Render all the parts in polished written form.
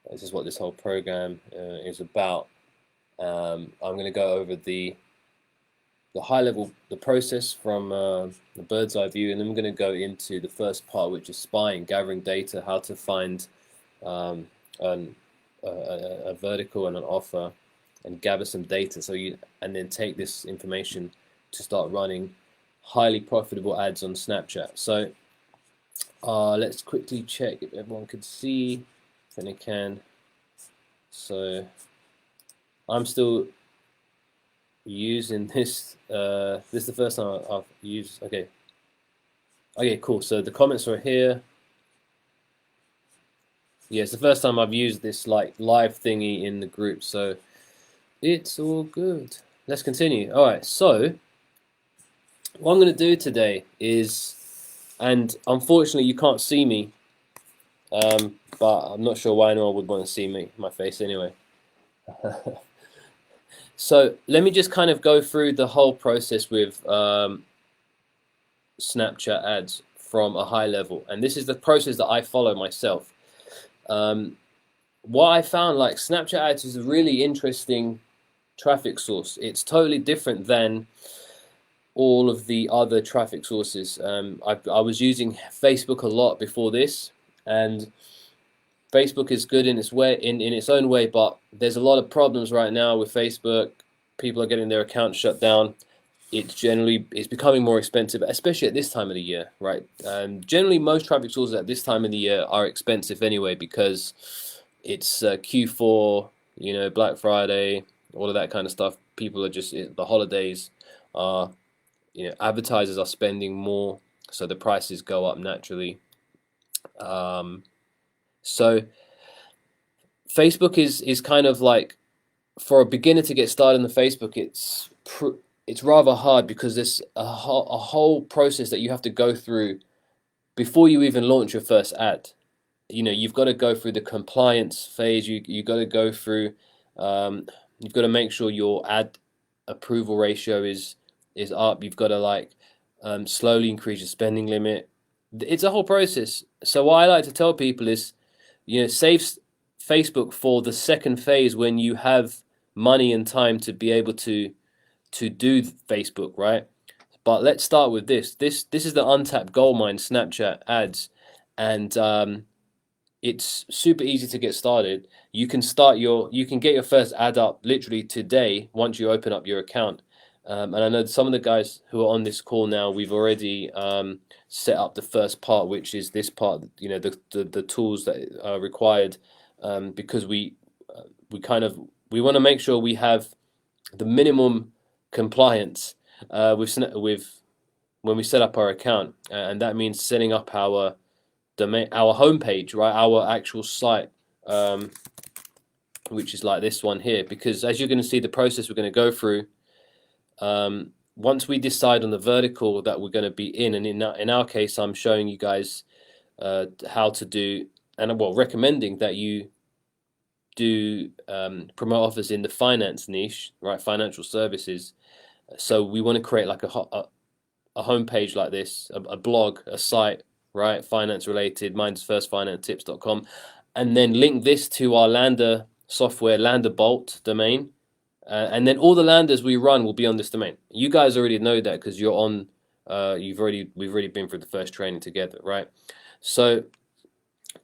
This is what this whole program is about. I'm going to go over the high level, the process from the bird's eye view, and then we're going to go into the first part, which is spying, gathering data, how to find um, an, a vertical and an offer, and gather some data. And then take this information to start running highly profitable ads on Snapchat. So let's quickly check if everyone can see. I think they can. So I'm still using this. This is the first time I've used. Okay. Okay, cool. So the comments are here. Yeah, it's the first time I've used this like live thingy in the group, so it's all good. Let's continue. All right. So what I'm going to do today is, and unfortunately you can't see me, but I'm not sure why anyone would want to see my face anyway. So let me just kind of go through the whole process with Snapchat ads from a high level, and this is the process that I follow myself. What I found, like, Snapchat ads is a really interesting traffic source. It's totally different than all of the other traffic sources. I was using Facebook a lot before this, and Facebook is good in its way, in its own way, but there's a lot of problems right now with Facebook. People are getting their accounts shut down. It's becoming more expensive, especially at this time of the year, right? Generally, most traffic sources at this time of the year are expensive anyway because it's Q4, Black Friday, all of that kind of stuff. People are just the holidays are, advertisers are spending more, so the prices go up naturally. So Facebook is kind of like, for a beginner to get started on the Facebook, it's rather hard because there's a whole process that you have to go through before you even launch your first ad. You've got to go through the compliance phase. You got to go through. You've got to make sure your ad approval ratio is up. You've got to slowly increase your spending limit. It's a whole process. So what I like to tell people is, save Facebook for the second phase when you have money and time to be able to do Facebook, right? But let's start with this. This is the untapped goldmine, Snapchat ads, and it's super easy to get started. You can get your first ad up literally today once you open up your account. And I know some of the guys who are on this call now, we've already set up the first part, which is this part. The tools that are required, because we want to make sure we have the minimum compliance with when we set up our account, and that means setting up our domain, our homepage, right, our actual site, which is like this one here. Because as you're going to see, the process we're going to go through, once we decide on the vertical that we're going to be in, and in our case, I'm showing you guys how to do, and recommending that you do promote offers in the finance niche, right? Financial services. So we want to create like a homepage like this, a blog, a site, right? Finance related, mine's firstfinancetips.com, and then link this to our Lander software, Lander Bolt domain, and then all the landers we run will be on this domain. You guys already know that because you're on. We've already been through the first training together, right? So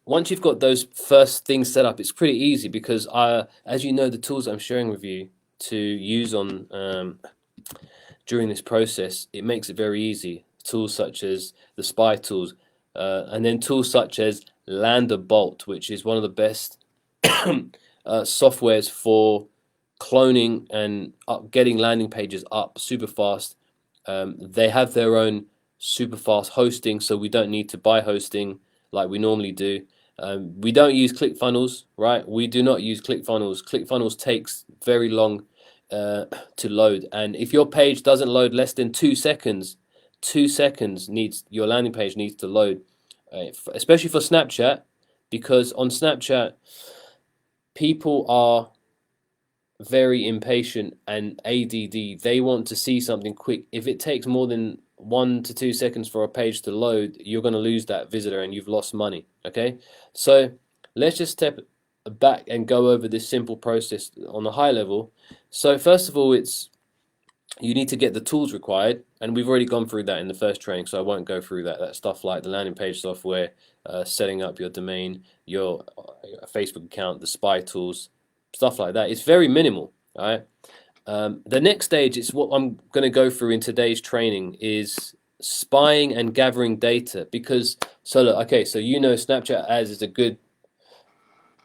once you've got those first things set up, it's pretty easy because as you know, the tools I'm sharing with you to use on during this process, it makes it very easy. Tools such as the Spytools, and then tools such as Lander Bolt, which is one of the best softwares for cloning and getting landing pages up super fast. They have their own super fast hosting, so we don't need to buy hosting like we normally do. We don't use ClickFunnels, right? We do not use ClickFunnels. ClickFunnels takes very long to load, and if your page doesn't load less than 2 seconds, your landing page needs to load, especially for Snapchat, because on Snapchat people are very impatient and ADD. They want to see something quick. If it takes more than 1 to 2 seconds for a page to load, you're going to lose that visitor and you've lost money. Okay, so let's just back and go over this simple process on a high level. So first of all, you need to get the tools required, and we've already gone through that in the first training, so I won't go through that. That stuff like the landing page software, setting up your domain, your Facebook account, the spy tools, stuff like that. It's very minimal, all right? The next stage is what I'm going to go through in today's training is spying and gathering data. Because, so look, okay, so Snapchat ads is a good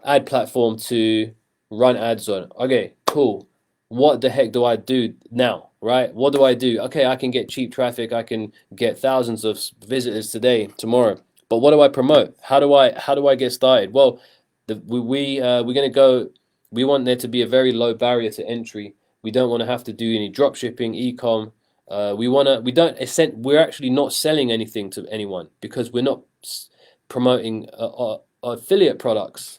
ad platform to run ads on. Okay, cool. What the heck do I do now, right? What do I do? Okay, I can get cheap traffic. I can get thousands of visitors today, tomorrow. But what do I promote? How do I get started? Well, we're gonna go. We want there to be a very low barrier to entry. We don't want to have to do any drop shipping, e-com. We're actually not selling anything to anyone because we're not promoting affiliate products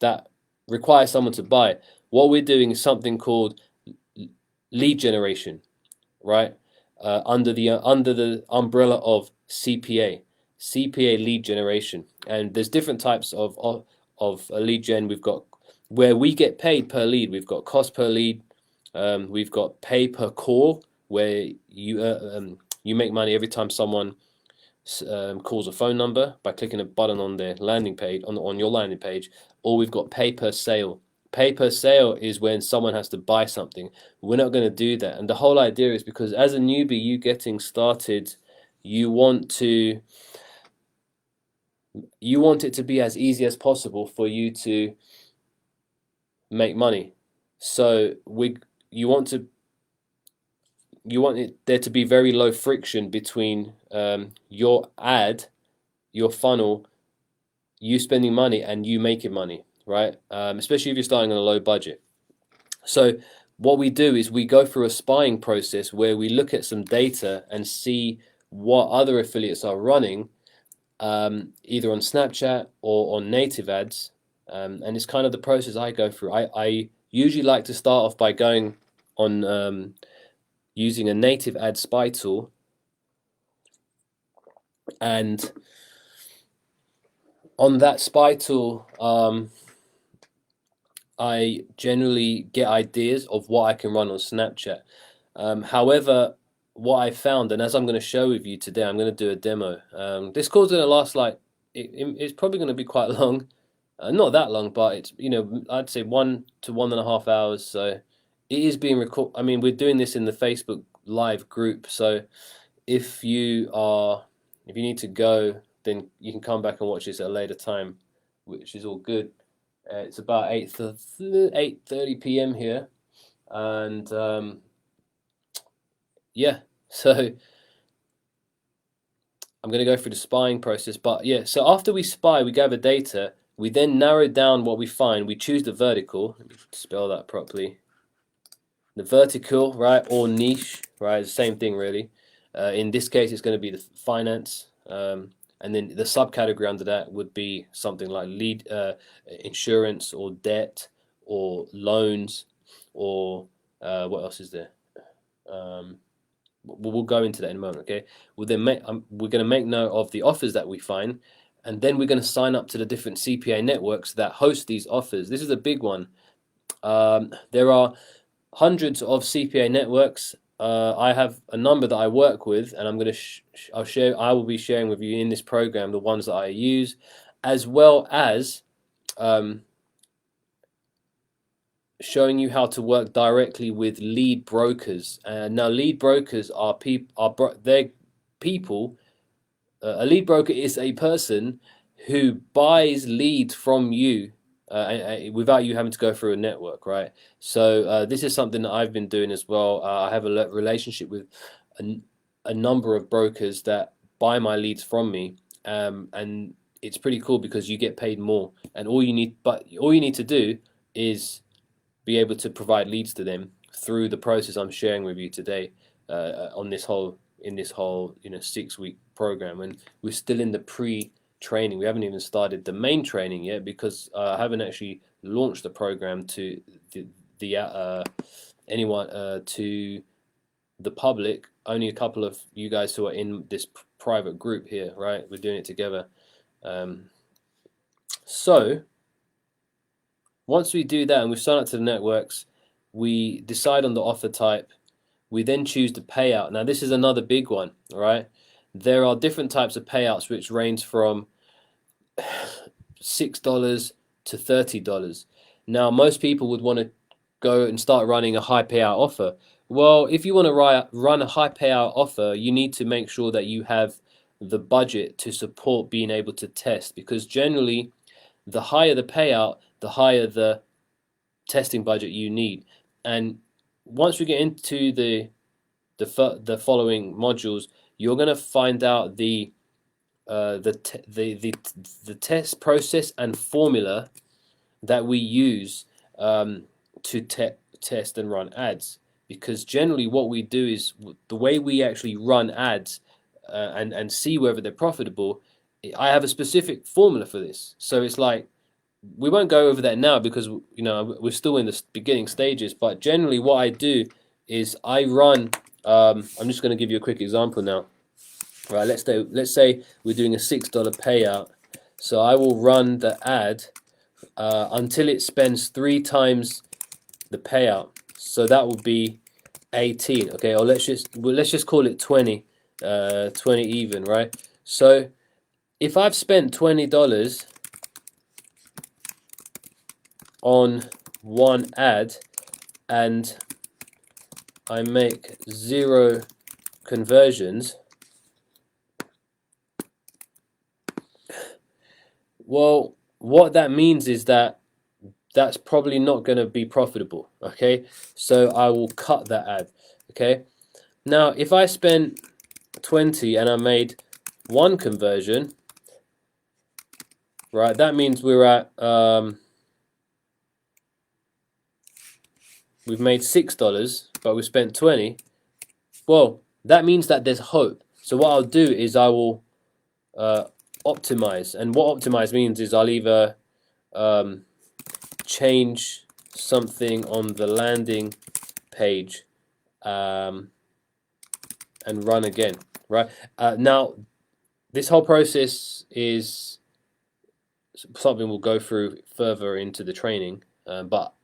that require someone to buy. What we're doing is something called lead generation, right? Under the umbrella of CPA lead generation, and there's different types of a lead gen. We've got where we get paid per lead. We've got cost per lead. We've got pay per call, where you make money every time someone calls a phone number by clicking a button on their landing page on your landing page, or we've got pay per sale. Pay per sale is when someone has to buy something. We're not going to do that, and the whole idea is because as a newbie, you getting started, you want it to be as easy as possible for you to make money. So you want there to be very low friction between your ad, your funnel, you spending money, and you making money, right? Especially if you're starting on a low budget. So what we do is we go through a spying process where we look at some data and see what other affiliates are running, either on Snapchat or on native ads. And it's kind of the process I go through. I usually like to start off by going on using a native ad spy tool, and on that spy tool, I generally get ideas of what I can run on Snapchat. However, what I found, and as I'm going to show with you today, I'm going to do a demo. This call's going to last it's probably going to be quite long, not that long, but it's I'd say 1 to 1.5 hours. So it is being recorded. I mean, we're doing this in the Facebook Live group, so if you need to go, then you can come back and watch this at a later time, which is all good. It's about 8:30 p.m. here, and yeah, so I'm going to go through the spying process. But yeah, so after we spy, we gather data. We then narrow down what we find. We choose the vertical. Let me spell that properly. The vertical, right, or niche, right, is the same thing really. In this case, it's going to be the finance. And then the subcategory under that would be something like lead insurance or debt or loans or what else is there? We'll go into that in a moment. Okay, we're going to make note of the offers that we find, and then we're going to sign up to the different CPA networks that host these offers. This is a big one. There are hundreds of CPA networks. I have a number that I work with, and I will be sharing with you in this program the ones that I use, as well as showing you how to work directly with lead brokers. Now, lead brokers are people. A lead broker is a person who buys leads from you without you having to go through a network, right? So this is something that I've been doing as well. I have a relationship with a number of brokers that buy my leads from me, and it's pretty cool because you get paid more. And all you need to do is be able to provide leads to them through the process I'm sharing with you today in this whole 6-week program. And we're still in the pre-training. We haven't even started the main training yet because I haven't actually launched the program to anyone to the public. Only a couple of you guys who are in this private group here, right? We're doing it together. So Once we do that and we sign up to the networks, we decide on the offer type. We then choose the payout. Now this is another big one, all right? There are different types of payouts which range from $6 to $30. Now most people would want to go and start running a high payout offer. Well, if you want to run a high payout offer, you need to make sure that you have the budget to support being able to test, because generally the higher the payout, the higher the testing budget you need. And once we get into the following modules, you're going to find out the test process and formula that we use to test and run ads. Because generally, what we do is the way we actually run ads and see whether they're profitable. I have a specific formula for this, so it's like we won't go over that now because we're still in the beginning stages. But generally, what I do is I run. I'm just going to give you a quick example now. Right, let's say we're doing a $6 payout. So I will run the ad until it spends 3 times the payout. So that will be 18. Okay, or let's just call it 20. 20 even, right? So if I've spent $20 on one ad and I make 0 conversions, well, what that means is that that's probably not going to be profitable. Okay, so I will cut that ad. Okay, now if I spent 20 and I made 1 conversion, right, that means we're at we've made $6, but we spent 20. Well, that means that there's hope. So what I'll do is I will optimize, and what optimize means is I'll either change something on the landing page and run again, right? Now, this whole process is something we'll go through further into the training, but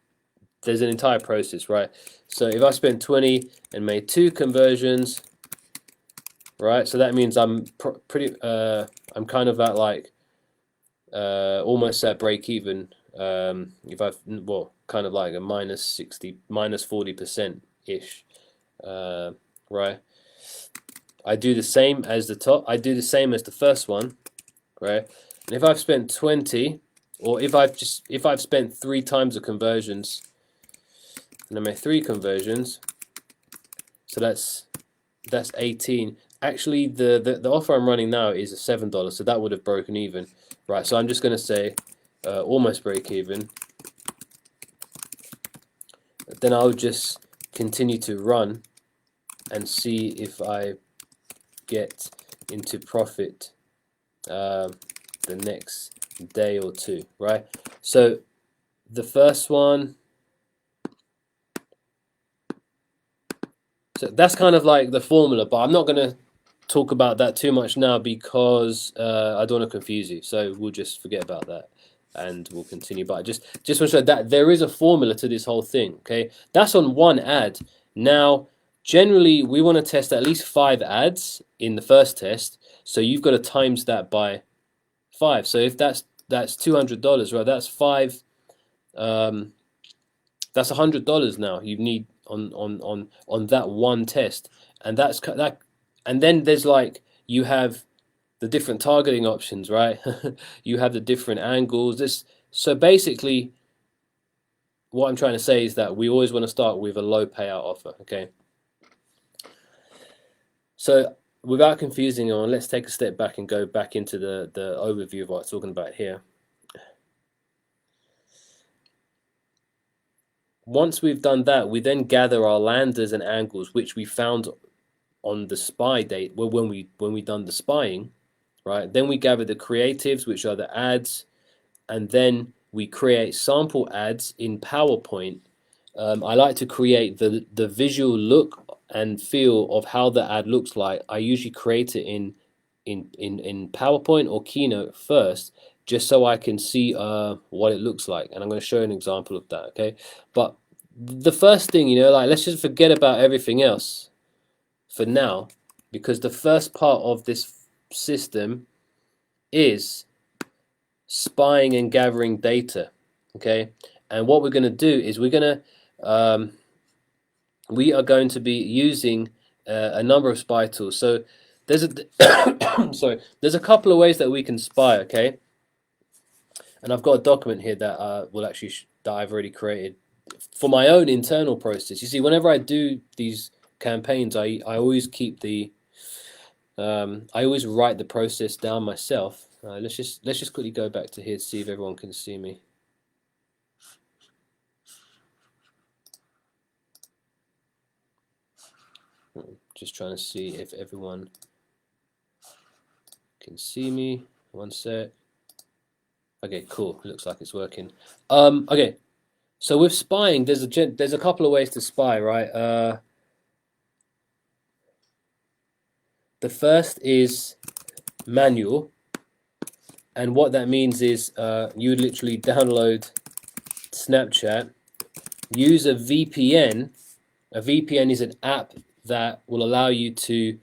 there's an entire process, right? So if I spent 20 and made 2 conversions, right? So that means I'm I'm kind of at like almost at break even. If I've kind of like a minus 40% ish, right? I do the same as the top. I do the same as the first one, right? And if I've spent 20, or if I've spent 3 times the conversions, and I make 3 conversions, so that's 18. Actually, the offer I'm running now is a $7, so that would have broken even, right? So I'm just going to say almost break even. Then I'll just continue to run and see if I get into profit the next day or two, right? So the first one, so that's kind of like the formula, but I'm not going to talk about that too much now because I don't want to confuse you. So we'll just forget about that and we'll continue. But I just want to show that there is a formula to this whole thing. Okay, that's on one ad. Now, generally, we want to test at least 5 ads in the first test. So you've got to times that by 5. So if that's $200, right? That's 5. That's $100 now. You need on that one test, and that's that. And then there's like you have the different targeting options, right? You have the different angles. So basically, what I'm trying to say is that we always want to start with a low payout offer. Okay. So without confusing on, let's take a step back and go back into the overview of what I'm talking about here. Once we've done that, we then gather our landers and angles, which we found on the spy date, well, when we done the spying, right? Then we gather the creatives, which are the ads, and then we create sample ads in PowerPoint. I like to create the visual look and feel of how the ad looks like. I usually create it in PowerPoint or Keynote first, just so I can see what it looks like, and I'm going to show you an example of that. Okay, but the first thing, like, let's just forget about everything else for now, because the first part of this system is spying and gathering data. Okay, and what we're going to do is we are going to be using a number of spy tools. So there's a sorry, there's a couple of ways that we can spy. Okay, and I've got a document here that will actually that I've already created for my own internal process. You see, whenever I do these campaigns, I always keep the I always write the process down myself. Let's just quickly go back to here to see if everyone can see me. Just trying to see if everyone can see me. One sec. Okay, cool. Looks like it's working. Okay. So with spying, there's a couple of ways to spy, right? The first is manual, and what that means is you literally download Snapchat, use a VPN. A VPN is an app that will allow you to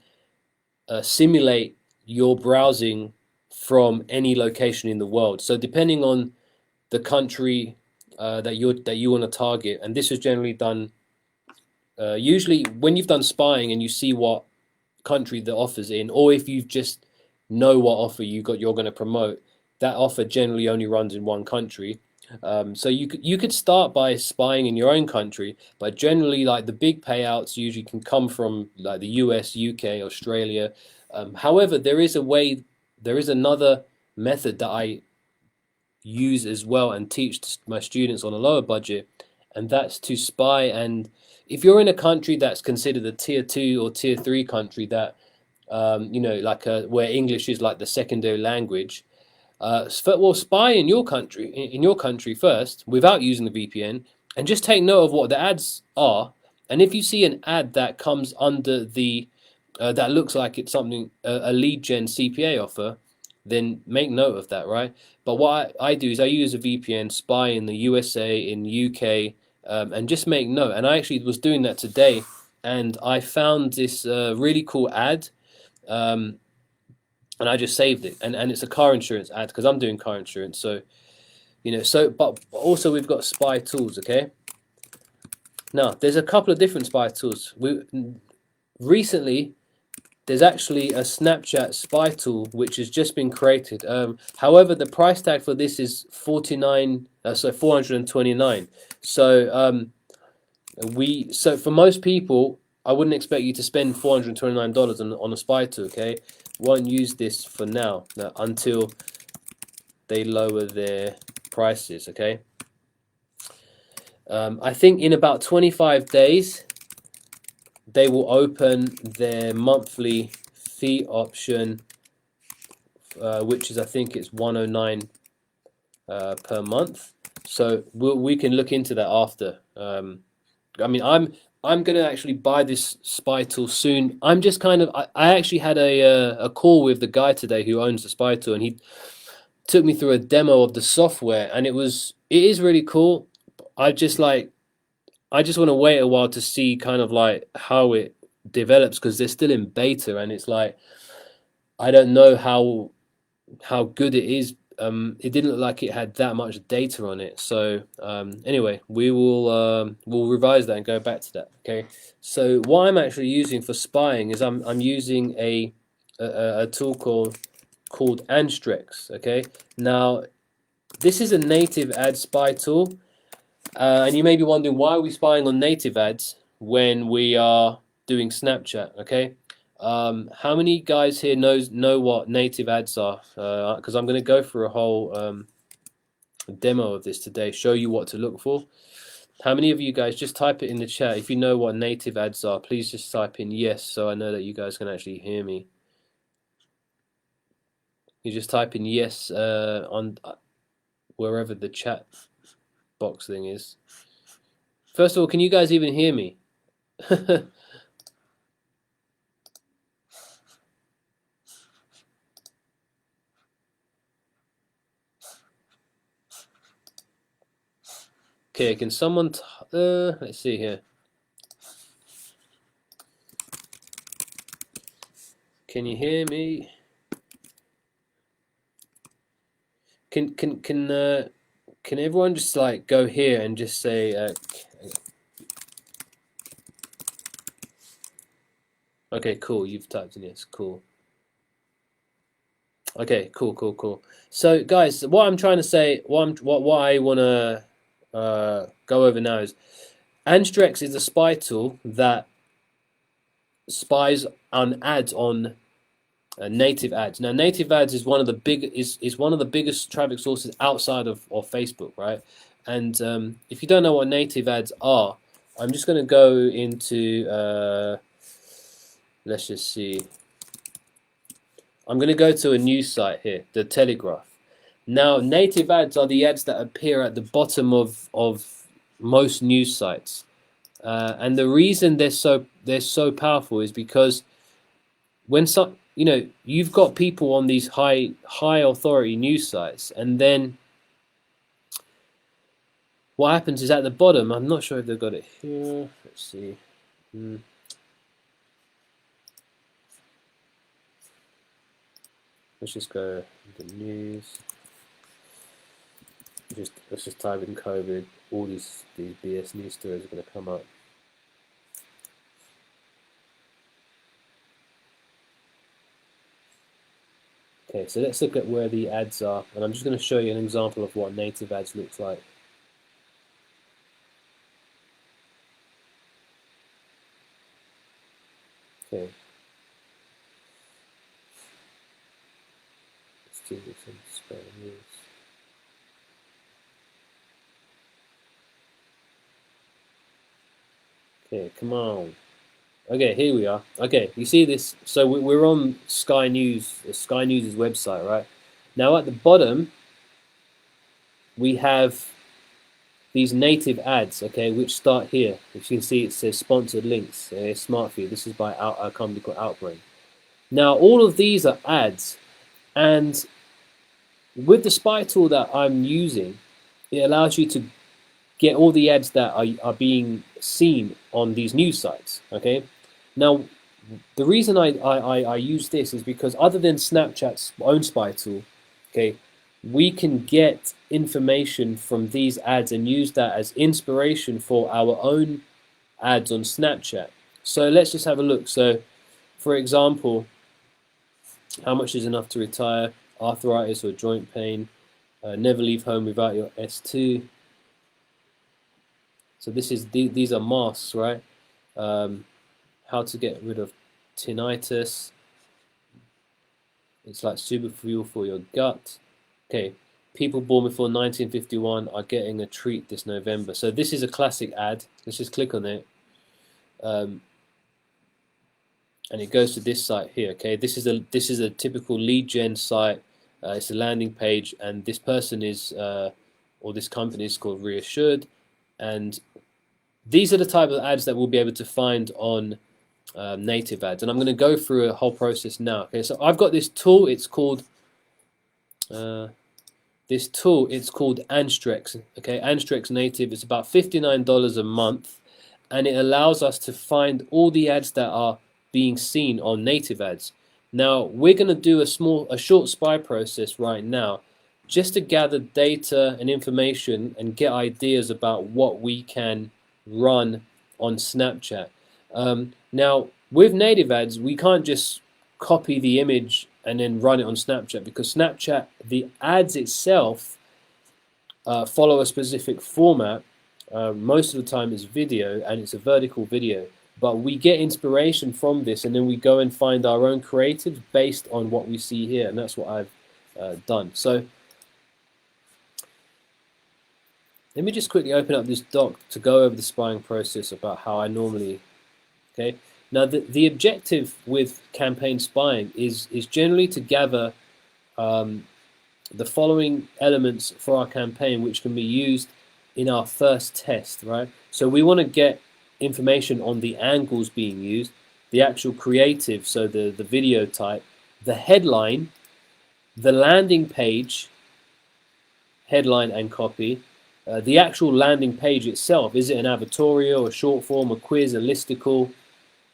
simulate your browsing from any location in the world. So depending on the country that you want to target, and this is generally done usually when you've done spying and you see what country the offer's in, or if you just know what offer you're going to promote, that offer generally only runs in one country. So you could start by spying in your own country, but generally, like, the big payouts usually can come from like the US, UK, Australia. However, there is another method that I use as well and teach my students on a lower budget, and that's to spy. And if you're in a country that's considered a tier 2 or tier 3 country, that like where English is like the secondary language, well, spy in your country first without using the VPN, and just take note of what the ads are. And if you see an ad that comes under the that looks like it's something a lead gen CPA offer, then make note of that, right? But what I do is I use a VPN, spy in the USA, in UK, and just make note. And I actually was doing that today, and I found this really cool ad. And I just saved it, and it's a car insurance ad because I'm doing car insurance. So but also we've got spy tools. Okay, now there's a couple of different spy tools. Recently there's actually a Snapchat spy tool which has just been created. However, the price tag for this is 429. So for most people, I wouldn't expect you to spend $429 on a spy tool. Okay, won't use this for now until they lower their prices. Okay, I think in about 25 days they will open their monthly fee option, which is, I think it's 109 per month. So we can look into that after. I mean, I'm gonna actually buy this spy tool soon. I'm just kind of I actually had a call with the guy today who owns the spy tool, and he took me through a demo of the software, and it is really cool. I just want to wait a while to see kind of like how it develops, because they're still in beta, and it's like I don't know how good it is. It didn't look like it had that much data on it. So anyway, we'll revise that and go back to that. Okay. So what I'm actually using for spying is I'm using a tool called Anstrex. Okay. Now this is a native ad spy tool, and you may be wondering, why are we spying on native ads when we are doing Snapchat? Okay. How many guys here know what native ads are? Because I'm going to go through a whole demo of this today, show you what to look for. How many of you guys, just type it in the chat if you know what native ads are? Please just type in yes, so I know that you guys can actually hear me. You just type in yes on wherever the chat box thing is. First of all, can you guys even hear me? Okay, can someone let's see here. Can you hear me? Can everyone just like go here and just say okay, cool, you've typed in yes, cool. Okay, cool. So guys, what I'm trying to say, what I wanna go over now is Anstrex is a spy tool that spies on ads on native ads. Now, native ads is one of the biggest traffic sources outside of Facebook, right? And if you don't know what native ads are, I'm just going to go into let's just see. I'm going to go to a news site here, the Telegraph. Now, native ads are the ads that appear at the bottom of most news sites, and the reason they're so powerful is because when you've got people on these high authority news sites, and then what happens is at the bottom, I'm not sure if they've got it here. Let's see. Let's just go into news. Let's just type in COVID. All these BS news stories are going to come up. Okay, so let's look at where the ads are, and I'm just going to show you an example of what native ads looks like. Okay. Let's do this and spell news. Okay, come on. Okay, here we are. Okay, you see this? So we're on Sky News, Sky News' website, right? Now at the bottom, we have these native ads, okay, which start here. As you can see, it says sponsored links. Smart for you. This is by a company called Outbrain. Now, all of these are ads, and with the spy tool that I'm using, it allows you to get all the ads that are being seen on these news sites, okay? Now, the reason I use this is because other than Snapchat's own spy tool, okay, we can get information from these ads and use that as inspiration for our own ads on Snapchat. So let's just have a look. So, for example, how much is enough to retire? Arthritis or joint pain? Never leave home without your S2. So these are masks, right? How to get rid of tinnitus. It's like super fuel for your gut. Okay, people born before 1951 are getting a treat this November. So this is a classic ad. Let's just click on it. And it goes to this site here. Okay, this is a typical lead gen site. It's a landing page, and this person is or this company is called Reassured, and these are the type of ads that we'll be able to find on native ads. And I'm going to go through a whole process now. Okay, so I've got this tool. It's called Anstrex. Okay, Anstrex Native. It's about $59 a month, and it allows us to find all the ads that are being seen on native ads. Now we're going to do a short spy process right now, just to gather data and information and get ideas about what we can run on Snapchat. Now with native ads, we can't just copy the image and then run it on Snapchat, because Snapchat, the ads itself follow a specific format. Most of the time it's video, and it's a vertical video. But we get inspiration from this, and then we go and find our own creatives based on what we see here, and that's what I've done. So let me just quickly open up this doc to go over the spying process about how I normally. Okay. Now the objective with campaign spying is generally to gather the following elements for our campaign, which can be used in our first test, right? So we want to get information on the angles being used, the actual creative, so the video type, the headline, the landing page, headline and copy, The actual landing page itself, is it an advertorial, a short form, a quiz, a listicle?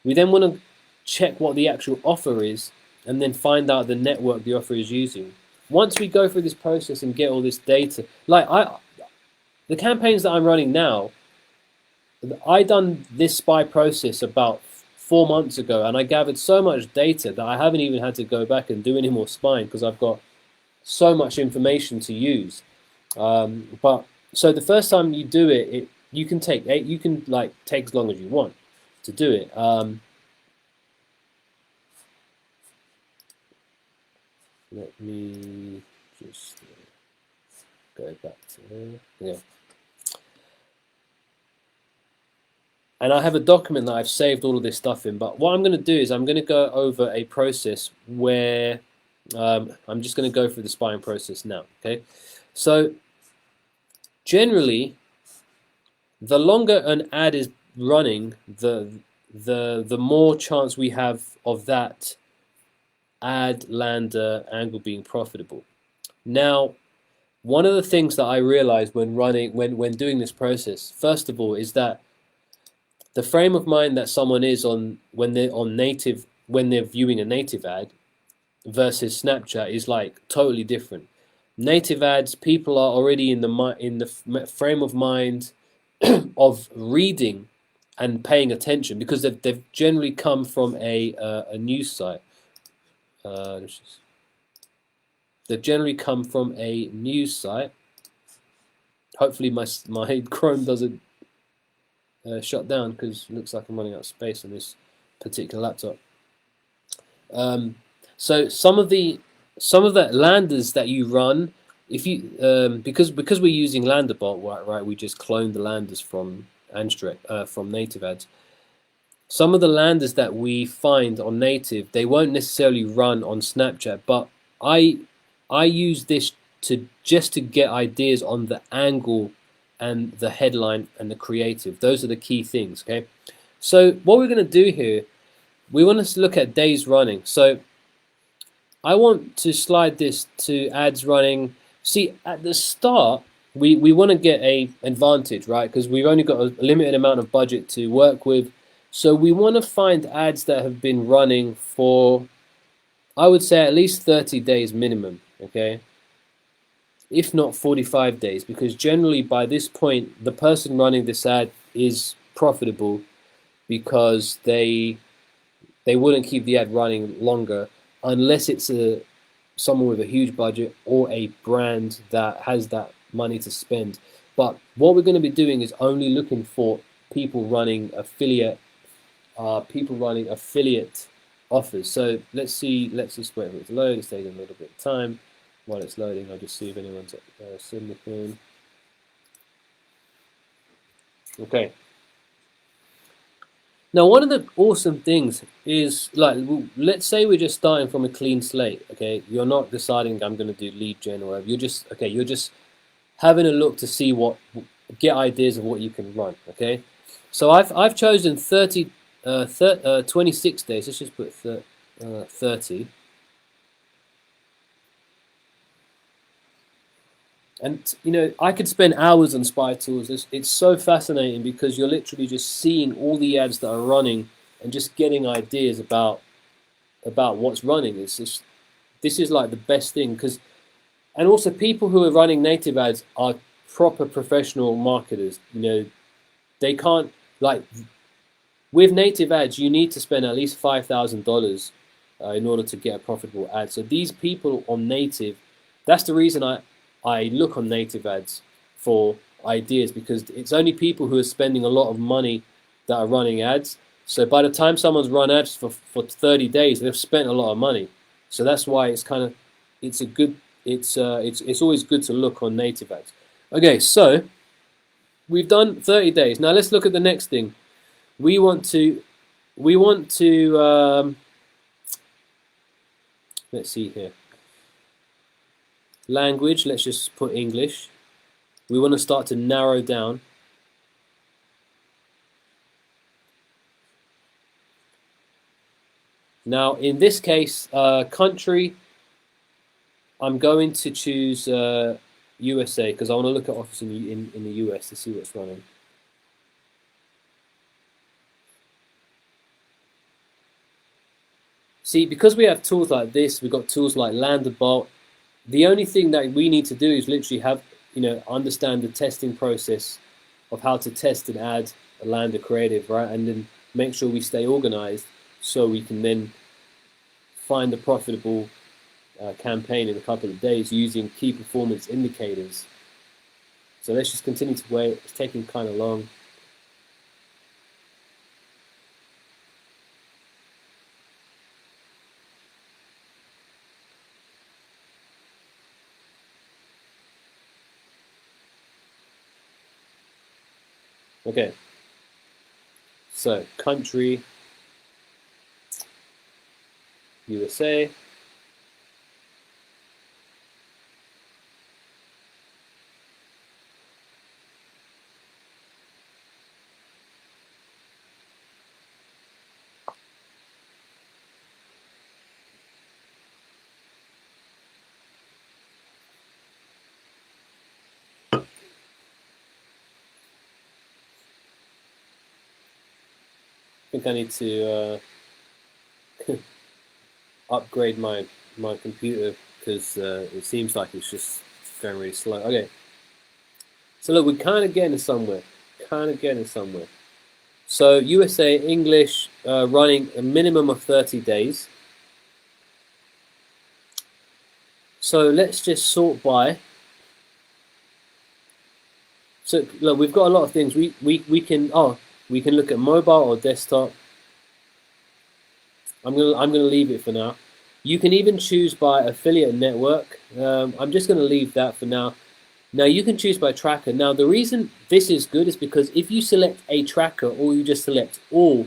We then want to check what the actual offer is and then find out the network the offer is using. Once we go through this process and get all this data, the campaigns that I'm running now, I done this spy process about 4 months ago, and I gathered so much data that I haven't even had to go back and do any more spying because I've got so much information to use. But so the first time you do it, you can take take as long as you want to do it. Let me just go back to there. Yeah. And I have a document that I've saved all of this stuff in. But what I'm going to do is I'm going to go over a process where I'm just going to go through the spying process now. Okay. So generally, the longer an ad is running, the more chance we have of that ad lander angle being profitable. Now, one of the things that I realized when doing this process, first of all, is that the frame of mind that someone is on when they're viewing a native ad versus Snapchat is like totally different. Native ads, people are already in the frame of mind of reading and paying attention because they've generally come from a news site. They've generally come from a news site. Hopefully my Chrome doesn't shut down because it looks like I'm running out of space on this particular laptop. So some of the landers that you run, if you because we're using Landerbot, right? We just cloned the landers from from native ads. Some of the landers that we find on native, they won't necessarily run on Snapchat, but I use this to get ideas on the angle and the headline and the creative. Those are the key things, okay? So what we're going to do here, we want to look at days running. So I want to slide this to ads running. See, at the start, we want to get a advantage, right? Because we've only got a limited amount of budget to work with. So we want to find ads that have been running for, I would say, at least 30 days minimum, okay? If not 45 days, because generally by this point, the person running this ad is profitable because they wouldn't keep the ad running longer unless it's someone with a huge budget or a brand that has that money to spend. But what we're going to be doing is only looking for people running affiliate offers. So let's just wait for it to load. It's taking a little bit of time. While it's loading, I'll just see if anyone's seen anything. Okay. Now, one of the awesome things is, like, let's say we're just starting from a clean slate. Okay, you're not deciding I'm going to do lead gen or whatever. You're just having a look to see get ideas of what you can run. Okay, so I've chosen 26 days. Let's just put 30. And I could spend hours on Spytools. It's so fascinating because you're literally just seeing all the ads that are running and just getting ideas about what's running. This is like the best thing and also people who are running native ads are proper professional marketers. They can't, like, with native ads you need to spend at least $5,000 in order to get a profitable ad. So these people on native, that's the reason I look on native ads for ideas, because it's only people who are spending a lot of money that are running ads. So by the time someone's run ads for 30 days, they've spent a lot of money. So that's why it's always good to look on native ads. Okay, so we've done 30 days. Now let's look at the next thing. We want to let's see here. Language, let's just put English. We want to start to narrow down. Now, in this case, country, I'm going to choose USA, because I want to look at offers in the US to see what's running. See, because we have tools like this, we've got tools like Landerbolt. The only thing that we need to do is literally have, understand the testing process of how to test an ad, a land, a creative, right? And then make sure we stay organized so we can then find a profitable campaign in a couple of days using key performance indicators. So let's just continue to wait. It's taking kind of long. Okay. So country, USA. I think I need to upgrade my computer because it seems like it's just going really slow. Okay, so look, we're kind of getting somewhere. So USA English running a minimum of 30 days. So let's just sort by. So look, we've got a lot of things. We can look at mobile or desktop. I'm gonna leave it for now. You can even choose by affiliate network. I'm just gonna leave that for now. Now you can choose by tracker. Now the reason this is good is because if you select a tracker or you just select all,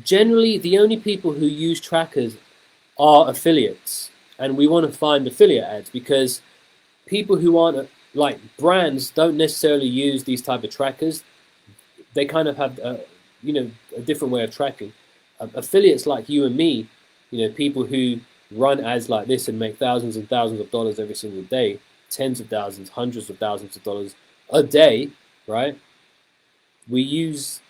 generally the only people who use trackers are affiliates, and we want to find affiliate ads because people who aren't like brands don't necessarily use these type of trackers. They kind of have a different way of tracking. Affiliates like you and me, people who run ads like this and make thousands and thousands of dollars every single day, tens of thousands, hundreds of thousands of dollars a day, right? We use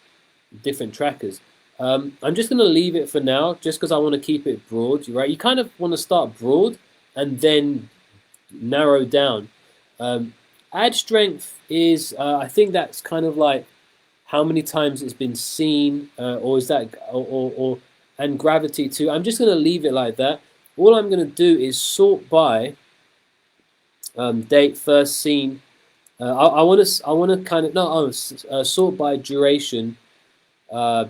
different trackers. I'm just going to leave it for now, just because I want to keep it broad, right? You kind of want to start broad and then narrow down. Ad strength is, I think that's kind of like how many times it's been seen, or is that, or and gravity too. I'm just going to leave it like that. All I'm going to do is sort by date first seen. I want to kind of no, sort by duration,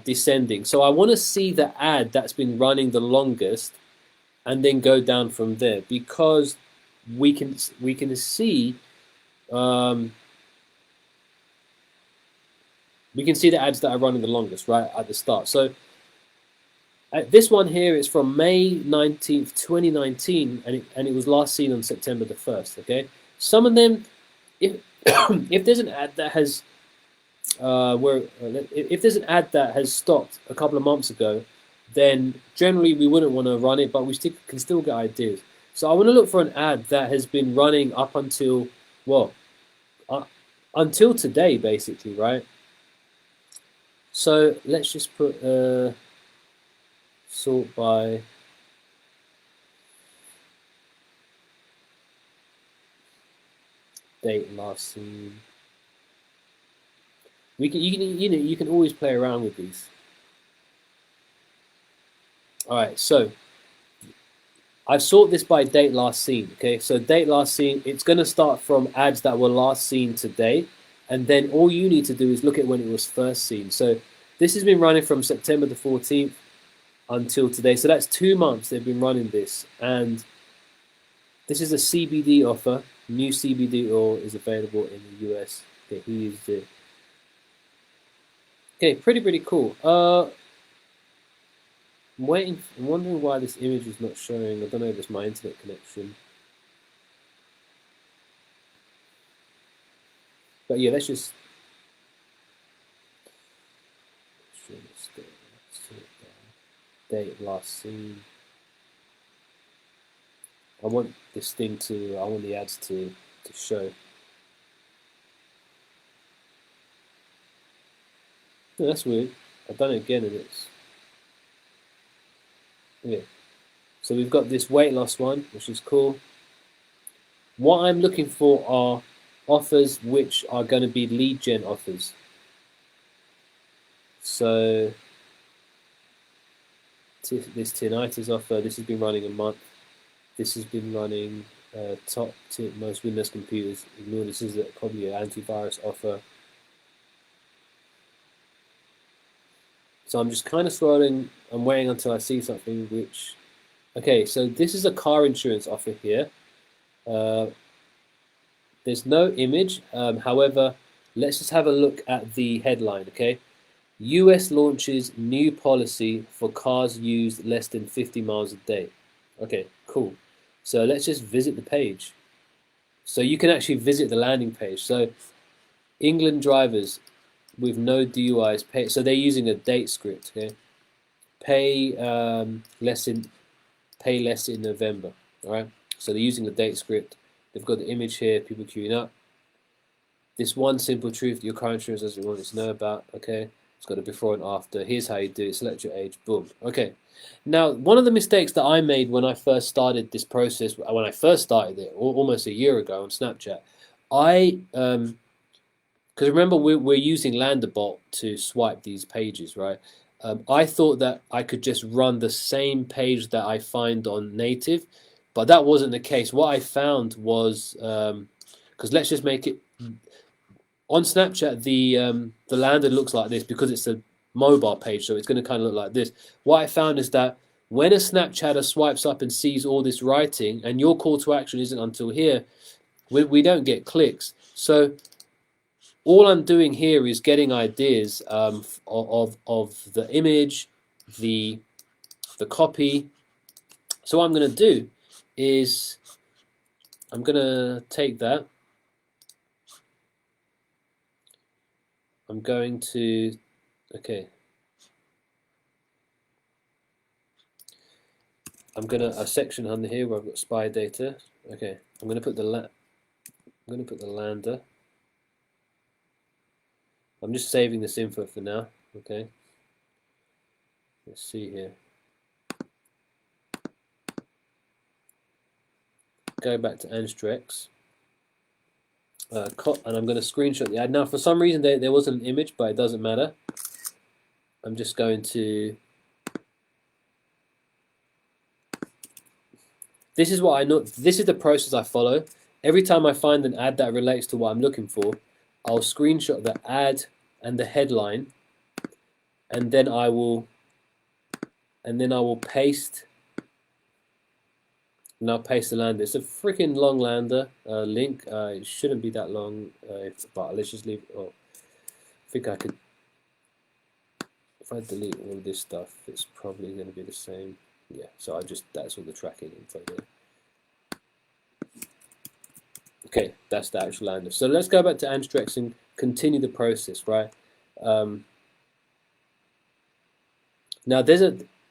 descending. So I want to see the ad that's been running the longest, and then go down from there because we can see. We can see the ads that are running the longest right at the start. So this one here is from May 19th, 2019, and it was last seen on September the 1st. Okay, some of them, if if there's an ad that has if there's an ad that has stopped a couple of months ago, then generally we wouldn't want to run it, but we can still get ideas. So I want to look for an ad that has been running up until until today, basically, right? So let's just put sort by date last seen. You can always play around with these. All right, so I've sorted this by date last seen. Okay, so date last seen, it's going to start from ads that were last seen today, and then all you need to do is look at when it was first seen. So this has been running from September the 14th until today. So that's 2 months they've been running this, and this is a CBD offer. New CBD oil is available in the US. Okay, he used it. Okay, pretty cool. I'm wondering why this image is not showing. I don't know if it's my internet connection. But yeah, let's just date last seen. I want the ads to to show. Oh, that's weird. I've done it again and it's yeah. So we've got this weight loss one, which is cool. What I'm looking for are offers which are going to be lead gen offers. So this tinnitus offer, this has been running a month. This has been running top tip most Windows computers. Ignore this is probably an antivirus offer. So I'm just kind of scrolling. I'm waiting until I see something which. Okay, so this is a car insurance offer here. There's no image. However, let's just have a look at the headline. Okay, US launches new policy for cars used less than 50 miles a day. Okay, cool. So let's just visit the page. So you can actually visit the landing page. So England drivers with no DUIs pay. So they're using a date script. Okay, pay less in November. All right. So they're using the date script. They've got the image here. People queuing up. This one simple truth your car insurance doesn't want you to know about. Okay. It's got a before and after. Here's how you do it. Select your age. Boom. Okay. Now, one of the mistakes that I made when I first started this process, when I first started it almost a year ago on Snapchat, because remember we're using Landerbot to swipe these pages, right? I thought that I could just run the same page that I find on native, but that wasn't the case. What I found was, because let's just make it on Snapchat, the lander looks like this because it's a mobile page, so it's going to kind of look like this. What I found is that when a Snapchatter swipes up and sees all this writing, and your call to action isn't until here, we don't get clicks. So all I'm doing here is getting ideas of the image, the copy. So what I'm going to do is I'm going to take that. I'm going to, okay. I'm gonna a section under here where I've got spy data. Okay, I'm gonna put the lander. I'm just saving this info for now. Okay. Let's see here. Go back to Anstrex. And I'm going to screenshot the ad. Now, for some reason, there wasn't an image, but it doesn't matter. I'm just going to. This is what I know. This is the process I follow. Every time I find an ad that relates to what I'm looking for, I'll screenshot the ad and the headline, and then I will paste. And I'll paste the lander. It's a freaking long lander link. It shouldn't be that long, but let's just leave. Oh, I think I could. If I delete all of this stuff, it's probably going to be the same. Yeah. So that's all the tracking info there. Okay, that's the actual lander. So let's go back to Anstrex and continue the process, right? Now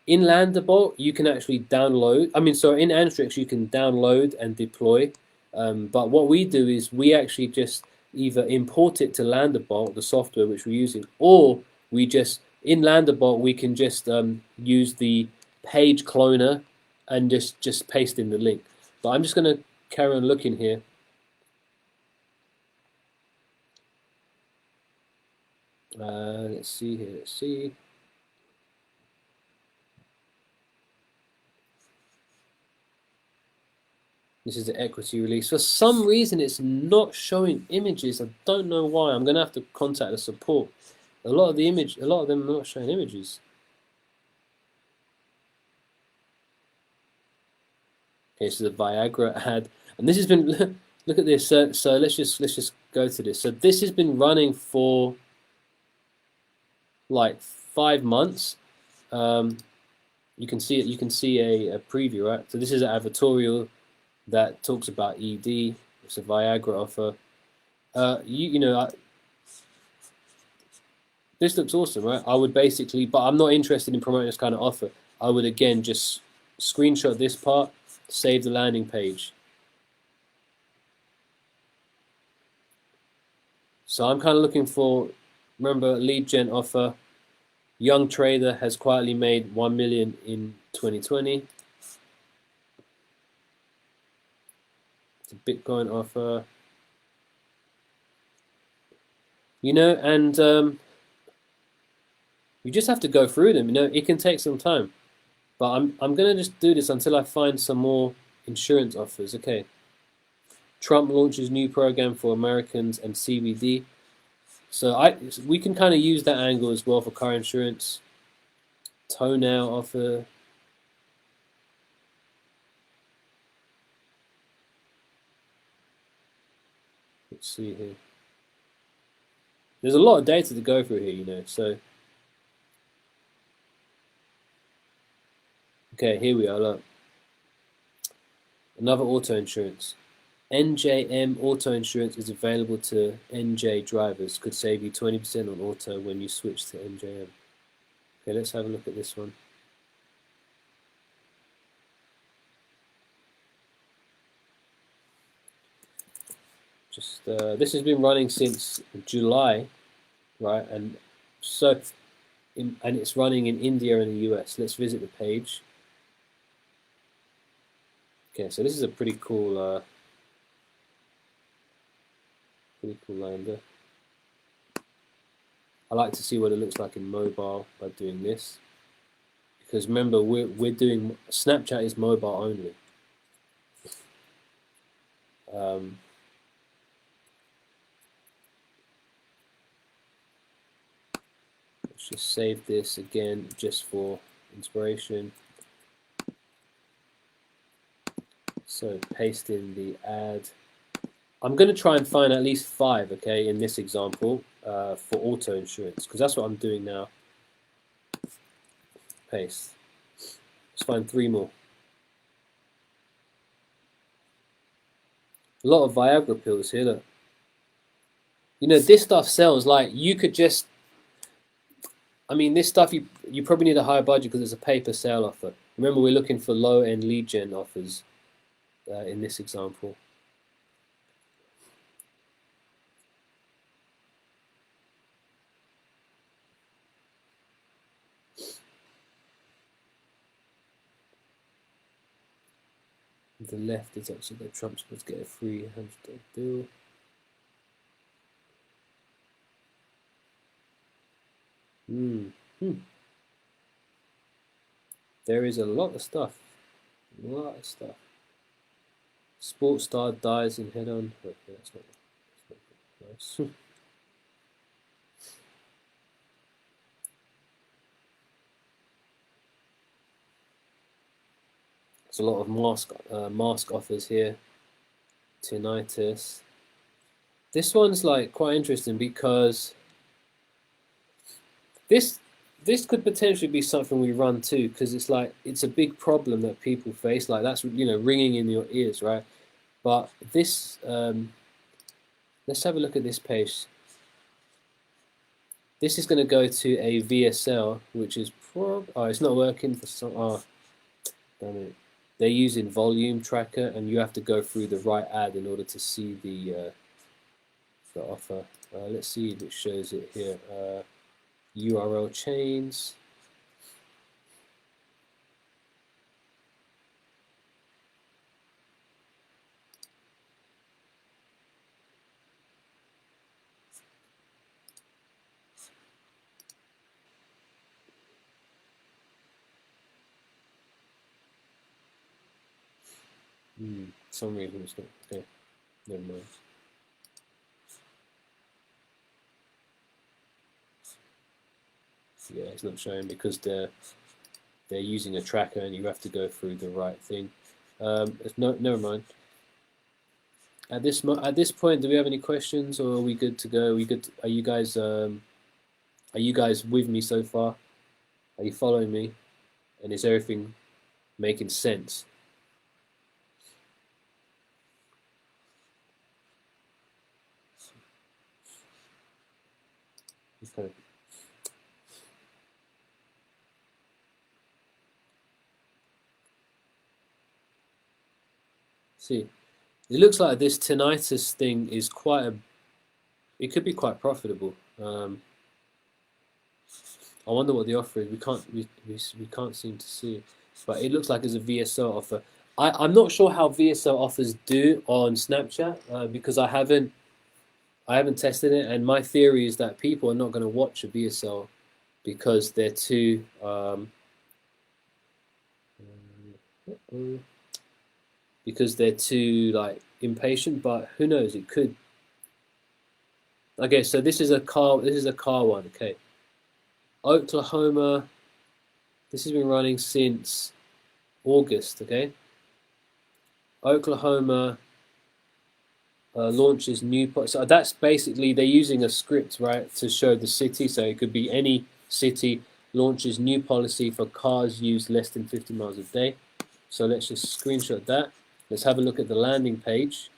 in Landerbolt you can actually download. In Anstrex you can download and deploy. But what we do is we actually just either import it to Landerbolt, the software which we're using, or we just in Landerbolt we can just use the page cloner and just paste in the link. But I'm just going to carry on looking here. Let's see here. Let's see. This is the equity release. For some reason, it's not showing images. I don't know why. I'm gonna have to contact the support. A lot of them are not showing images. Okay, so the Viagra ad, and this has been. Look at this. So let's just go to this. So this has been running for like 5 months. You can see it. You can see a preview, right? So this is an advertorial that talks about ED. It's a Viagra offer. This looks awesome, right? I would basically, but I'm not interested in promoting this kind of offer. I would again just screenshot this part, save the landing page. So I'm kind of looking for, remember, lead gen offer. Young trader has quietly made 1 million in 2020. It's a Bitcoin offer. You know, and you just have to go through them. You know, it can take some time, but I'm gonna just do this until I find some more insurance offers. Okay. Trump launches new program for Americans and CBD. So we can kind of use that angle as well for car insurance. Toenail offer. Let's see here. There's a lot of data to go through here, you know. So okay, here we are. Look, another auto insurance. NJM auto insurance is available to NJ drivers. Could save you 20% on auto when you switch to NJM. Okay, let's have a look at this one. Just this has been running since July, right? And so, and it's running in India and the US. Let's visit the page. Okay, so this is a pretty cool lander. I like to see what it looks like in mobile by doing this, because remember we're doing Snapchat is mobile only. Let's just save this again just for inspiration. So paste in the ad. I'm going to try and find at least 5, okay, in this example for auto insurance, because that's what I'm doing now. Paste. Let's find 3 more. A lot of Viagra pills here, look. You know, this stuff sells. Like, you could just, I mean, this stuff, you probably need a higher budget because it's a pay-per-sale offer. Remember, we're looking for low-end lead gen offers in this example. The left is actually that Trump's supposed to get a free $100 deal. There is a lot of stuff. A lot of stuff. Sports star dies in head-on. Okay, that's not nice. There's a lot of mask offers here. Tinnitus. This one's like quite interesting because this could potentially be something we run too, because it's like it's a big problem that people face. Like that's, you know, ringing in your ears, right? But this, let's have a look at this page. This is going to go to a VSL, which is oh, it's not working for some. Oh, damn it! They're using volume tracker, and you have to go through the right ad in order to see the offer. Let's see if it shows it here. URL chains. Some reason it's not. Okay, never mind. Yeah, it's not showing because they're using a tracker, and you have to go through the right thing. Never mind. At this point, do we have any questions, or are we good to go? Are we good? Are you guys with me so far? Are you following me? And is everything making sense? Okay. See, it looks like this tinnitus thing is quite a It could be quite profitable. I wonder what the offer is. We can't seem to see, but it looks like it's a VSO offer. I'm not sure how VSO offers do on Snapchat because I haven't tested it, and my theory is that people are not going to watch a VSO because they're too like impatient. But who knows? It could. Okay, so this is a car. This is a car one. Okay, Oklahoma. This has been running since August. Okay, Oklahoma launches new. So that's basically they're using a script, right, to show the city. So it could be any city launches new policy for cars used less than 50 miles a day. So let's just screenshot that. Let's have a look at the landing page.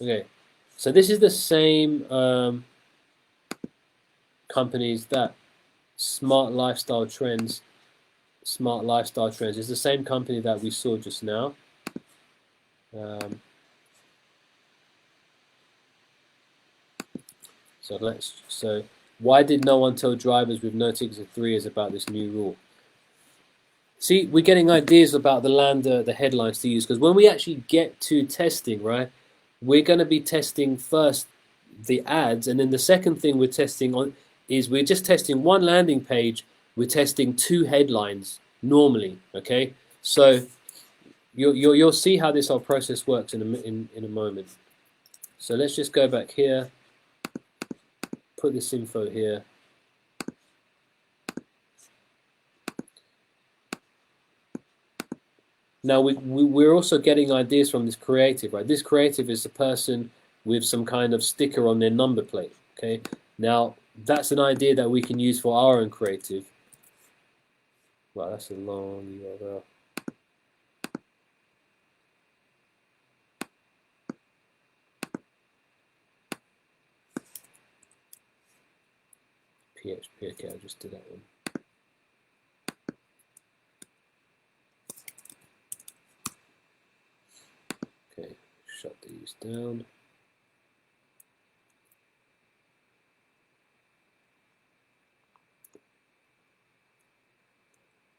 Okay, so this is the same companies that Smart Lifestyle Trends. Smart Lifestyle Trends is the same company that we saw just now. So why did no one tell drivers with no tickets of 3 years about this new rule? See, we're getting ideas about the headlines to use, because when we actually get to testing, right, we're going to be testing first the ads, and then the second thing we're testing on is we're just testing one landing page. We're testing 2 headlines normally. Okay, so you'll see how this whole process works in a moment. So let's just go back here, put this info here. Now we're also getting ideas from this creative, right? This creative is a person with some kind of sticker on their number plate. Okay, now that's an idea that we can use for our own creative. Wow, that's a long URL. PHP, okay, I'll just do that one. Okay, shut these down.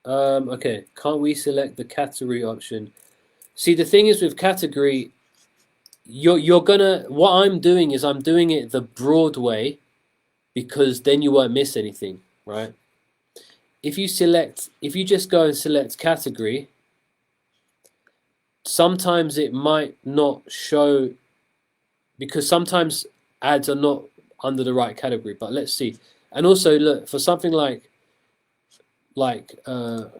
Okay, can't we select the category option? See, the thing is with category, you're gonna, what I'm doing is I'm doing it the broad way, because then you won't miss anything, right? If you just go and select category, sometimes it might not show, because sometimes ads are not under the right category. But let's see. And also, look, for something like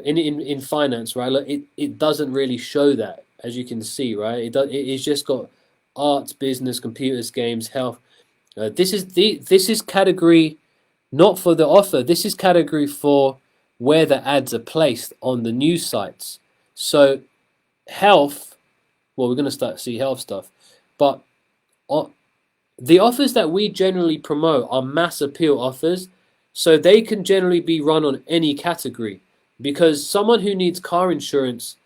in finance, right? Look, it doesn't really show that, as you can see, right? It's just got arts, business, computers, games, health. This is category not for the offer. This is category for where the ads are placed on the news sites. So health, well, we're going to start to see health stuff, but the offers that we generally promote are mass appeal offers, so they can generally be run on any category, because someone who needs car insurance,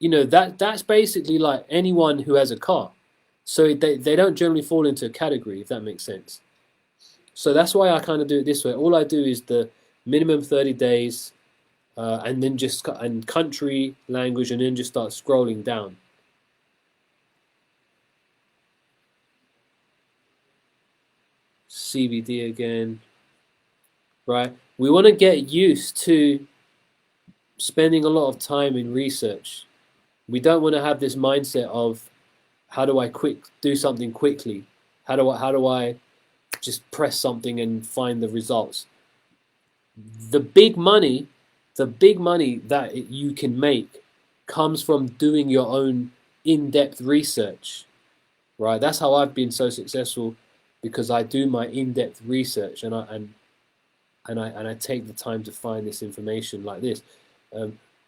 that's basically like anyone who has a car. So they don't generally fall into a category, if that makes sense. So that's why I kind of do it this way. All I do is the minimum 30 days, and then and country, language, and then just start scrolling down. CBD again, right? We want to get used to spending a lot of time in research. We don't want to have this mindset of how do I do something quickly? How do I just press something and find the results? The big money that you can make comes from doing your own in-depth research, right? That's how I've been so successful, because I do my in-depth research and I take the time to find this information like this.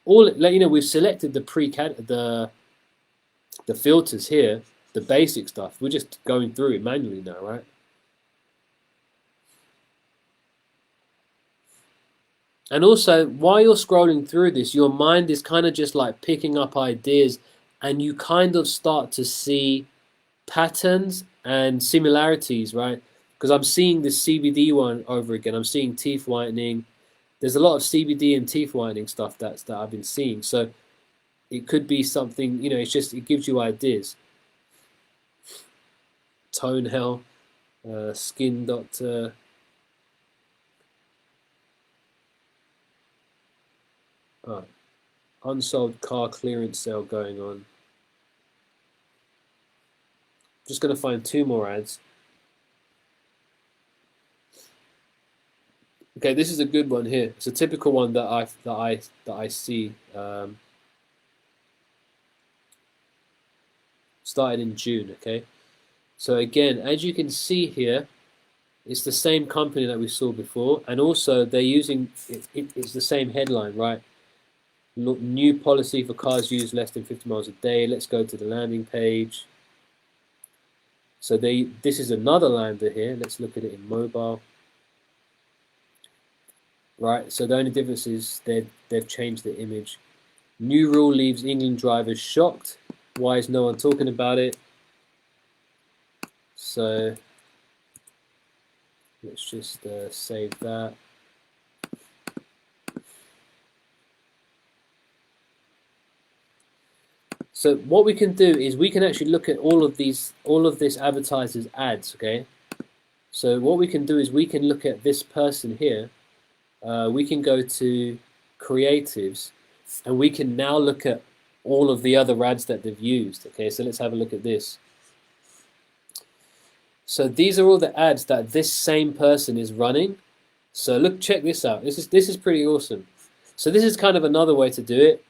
We've selected the filters here, the basic stuff. We're just going through it manually now, right? And also, while you're scrolling through this, your mind is kind of just like picking up ideas, and you kind of start to see patterns and similarities, right? Because I'm seeing this CBD one over again. I'm seeing teeth whitening. There's a lot of CBD and teeth whitening stuff that I've been seeing. So it could be something, it's just, it gives you ideas. Toenail, skin doctor. Oh, unsold car clearance sale going on. Just going to find 2 more ads. Okay, this is a good one here. It's a typical one that I see. Started in June. Okay, so again, as you can see here, it's the same company that we saw before, and also they're using it's the same headline, right? New policy for cars used less than 50 miles a day. Let's go to the landing page. So this is another lander here. Let's look at it in mobile. Right, so the only difference is they've changed the image. New rule leaves England drivers shocked. Why is no one talking about it? So let's just save that. So what we can do is we can actually look at all of this advertiser's ads, okay? So what we can do is we can look at this person here. We can go to creatives, and we can now look at all of the other ads that they've used. Okay, so let's have a look at this. So these are all the ads that this same person is running. So look, check this out. This is pretty awesome. So this is kind of another way to do it.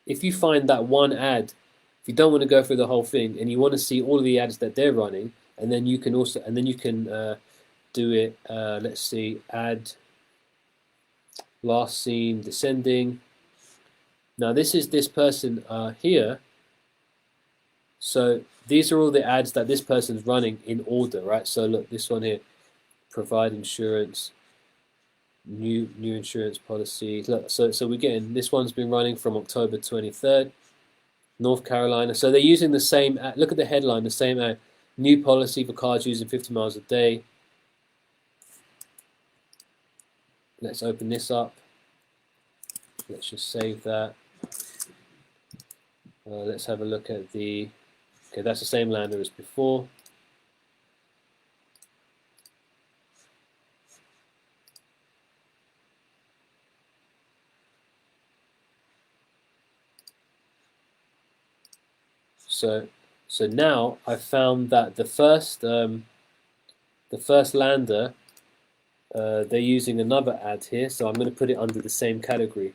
If you find that one ad, if you don't want to go through the whole thing and you want to see all of the ads that they're running, and then you can do it. Let's see, ad last seen descending. Now this is this person here. So these are all the ads that this person's running in order, right? So look, this one here, provide insurance, new insurance policy. Look, so we're getting, this one's been running from October 23rd, North Carolina. So they're using the same ad. Look at the headline, the same ad. New policy for cars using 50 miles a day. Let's open this up. Let's just save that. Let's have a look at the. Okay, that's the same lander as before. So now I've found that the first lander, they're using another ad here. So I'm going to put it under the same category.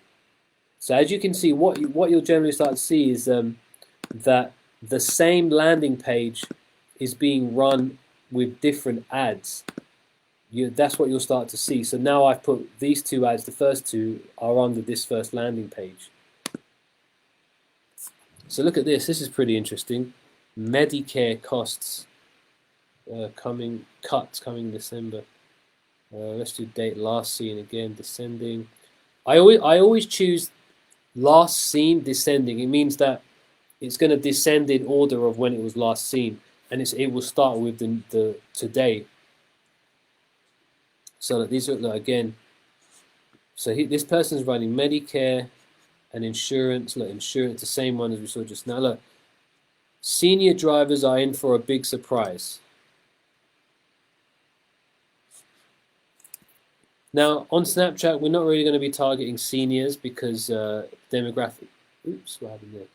So as you can see, what you'll generally start to see is that the same landing page is being run with different ads. That's what you'll start to see. So now I've put these 2 ads, the first 2 are under this first landing page. So look at this. This is pretty interesting. Medicare costs coming December. Let's do date last seen again, descending. I always choose last seen descending. It means that it's going to descend in order of when it was last seen, and it will start with the today. So these are again. So this person's running Medicare and insurance. Look, insurance, the same one as we saw just now. Look, senior drivers are in for a big surprise. Now on Snapchat, we're not really going to be targeting seniors because demographic. Oops, what happened there?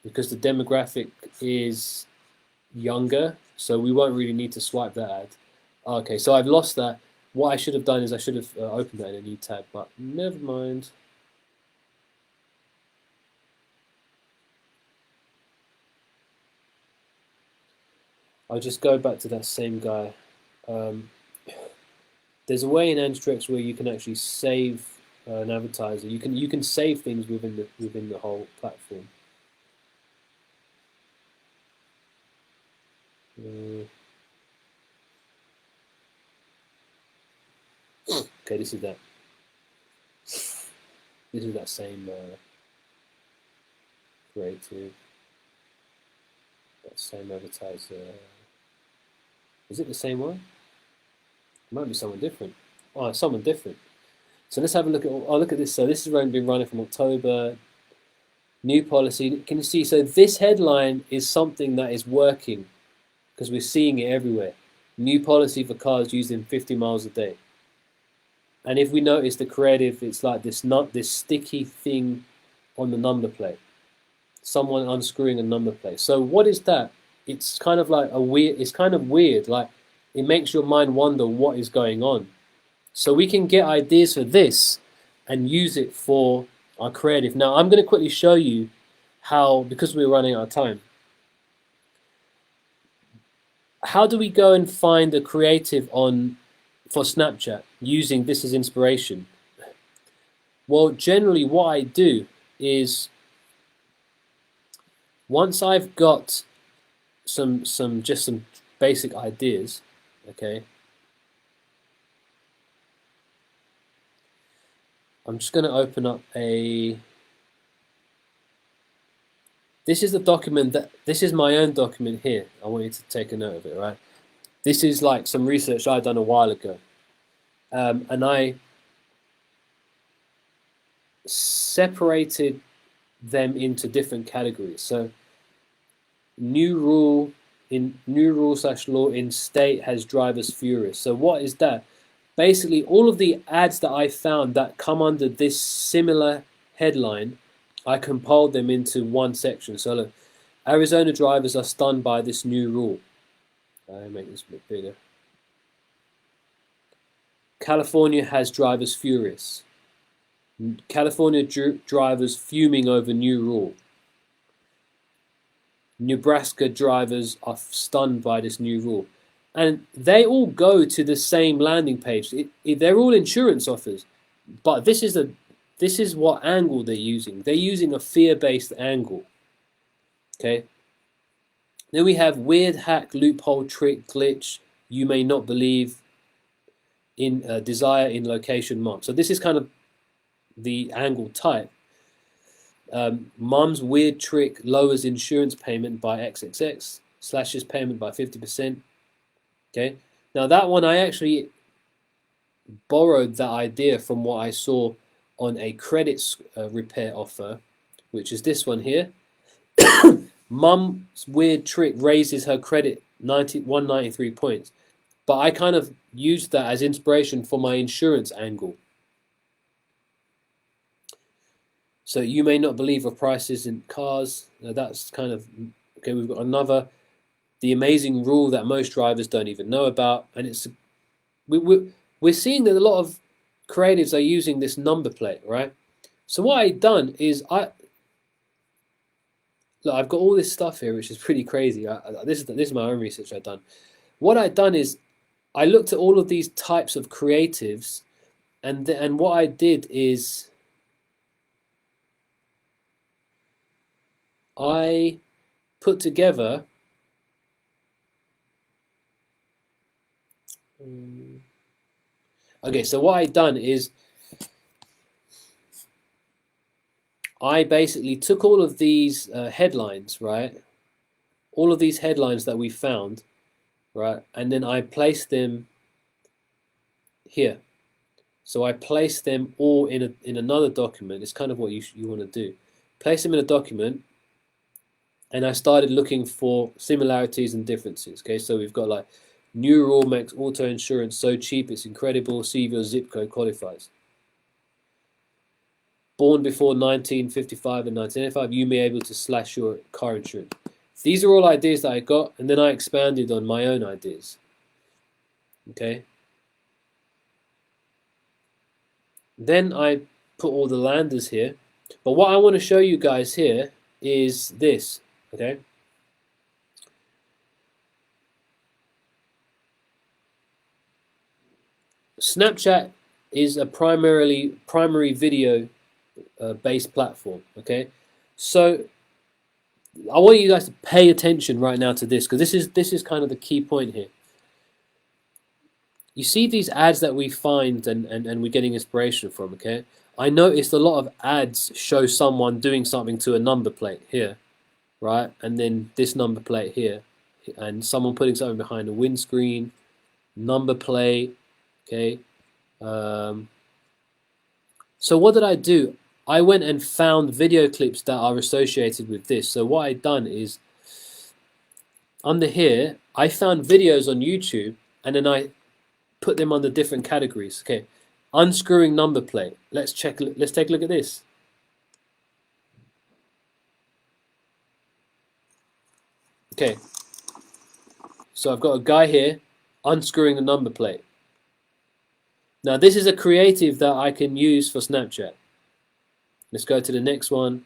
Because the demographic is younger, so we won't really need to swipe that ad. Okay, so I've lost that. What I should have done is I should have opened that in a new tab, but never mind. I'll just go back to that same guy. There's a way in Antitrust where you can actually save an advertiser. You can save things within the whole platform. Okay, this is that. This is that same creative, that same advertiser. Is it the same one? It might be someone different. Oh, it's someone different. So let's have a look at. Oh, look at this. So this has been running from October. New policy. Can you see? So this headline is something that is working because we're seeing it everywhere. New policy for cars using 50 miles a day. And if we notice the creative, it's like this sticky thing on the number plate. Someone unscrewing a number plate. So what is that? It's kind of like it's kind of weird. Like it makes your mind wonder what is going on. So we can get ideas for this and use it for our creative. Now I'm going to quickly show you how, because we're running out of time, how do we go and find the creative for Snapchat using this as inspiration? Well, generally what I do is once I've got some basic ideas, okay, I'm just going to open up this is the document this is my own document here. I want you to take a note of it, right? This is like some research I've done a while ago. And I separated them into different categories. So new rule / law in state has drivers furious. So what is that? Basically, all of the ads that I found that come under this similar headline, I compiled them into one section. So look, Arizona drivers are stunned by this new rule. I'll make this a bit bigger. California has drivers furious. California drivers fuming over new rule. Nebraska drivers are stunned by this new rule. And they all go to the same landing page. They're all insurance offers. But this is what angle they're using. They're using a fear-based angle. Okay? Then we have weird hack, loophole, trick, glitch, you may not believe, in desire in location mark. So this is kind of the angle type. Mum's weird trick lowers insurance payment by XXX, slashes payment by 50%. Okay, now that one I actually borrowed that idea from what I saw on a credit repair offer, which is this one here. Mum's weird trick raises her credit 193 points. But I kind of used that as inspiration for my insurance angle. So you may not believe of prices in cars. Now that's kind of, okay, we've got another, the amazing rule that most drivers don't even know about. And it's we're seeing that a lot of creatives are using this number plate, right? So what I've done is look, I've got all this stuff here, which is pretty crazy. This is my own research I've done. What I've done is I looked at all of these types of creatives, and what I did is I put together okay, so what I've done is I basically took all of these headlines, right? All of these headlines that we found, right? And then I placed them here. So I placed them all in another document. It's kind of what you want to do. Place them in a document, and I started looking for similarities and differences. Okay, so we've got like new rule makes auto insurance so cheap it's incredible. See if your zip code qualifies. Born before 1955 and 1985, you may be able to slash your car insurance. These are all ideas that I got, and then I expanded on my own ideas. Okay. Then I put all the landers here. But what I want to show you guys here is this. Okay. Snapchat is a primary video based platform. Okay. So I want you guys to pay attention right now to this, because this is kind of the key point here. You see these ads that we find and we're getting inspiration from, okay? I noticed a lot of ads show someone doing something to a number plate here, right? And then this number plate here. and someone putting something behind a windscreen, number plate. Okay. So what did I do? I went and found video clips that are associated with this. So what I'd done is, under here, I found videos on YouTube, and then I put them under different categories. Okay, unscrewing number plate. Let's check. Let's take a look at this. Okay, so I've got a guy here unscrewing the number plate. Now this is a creative that I can use for Snapchat. Let's go to the next one.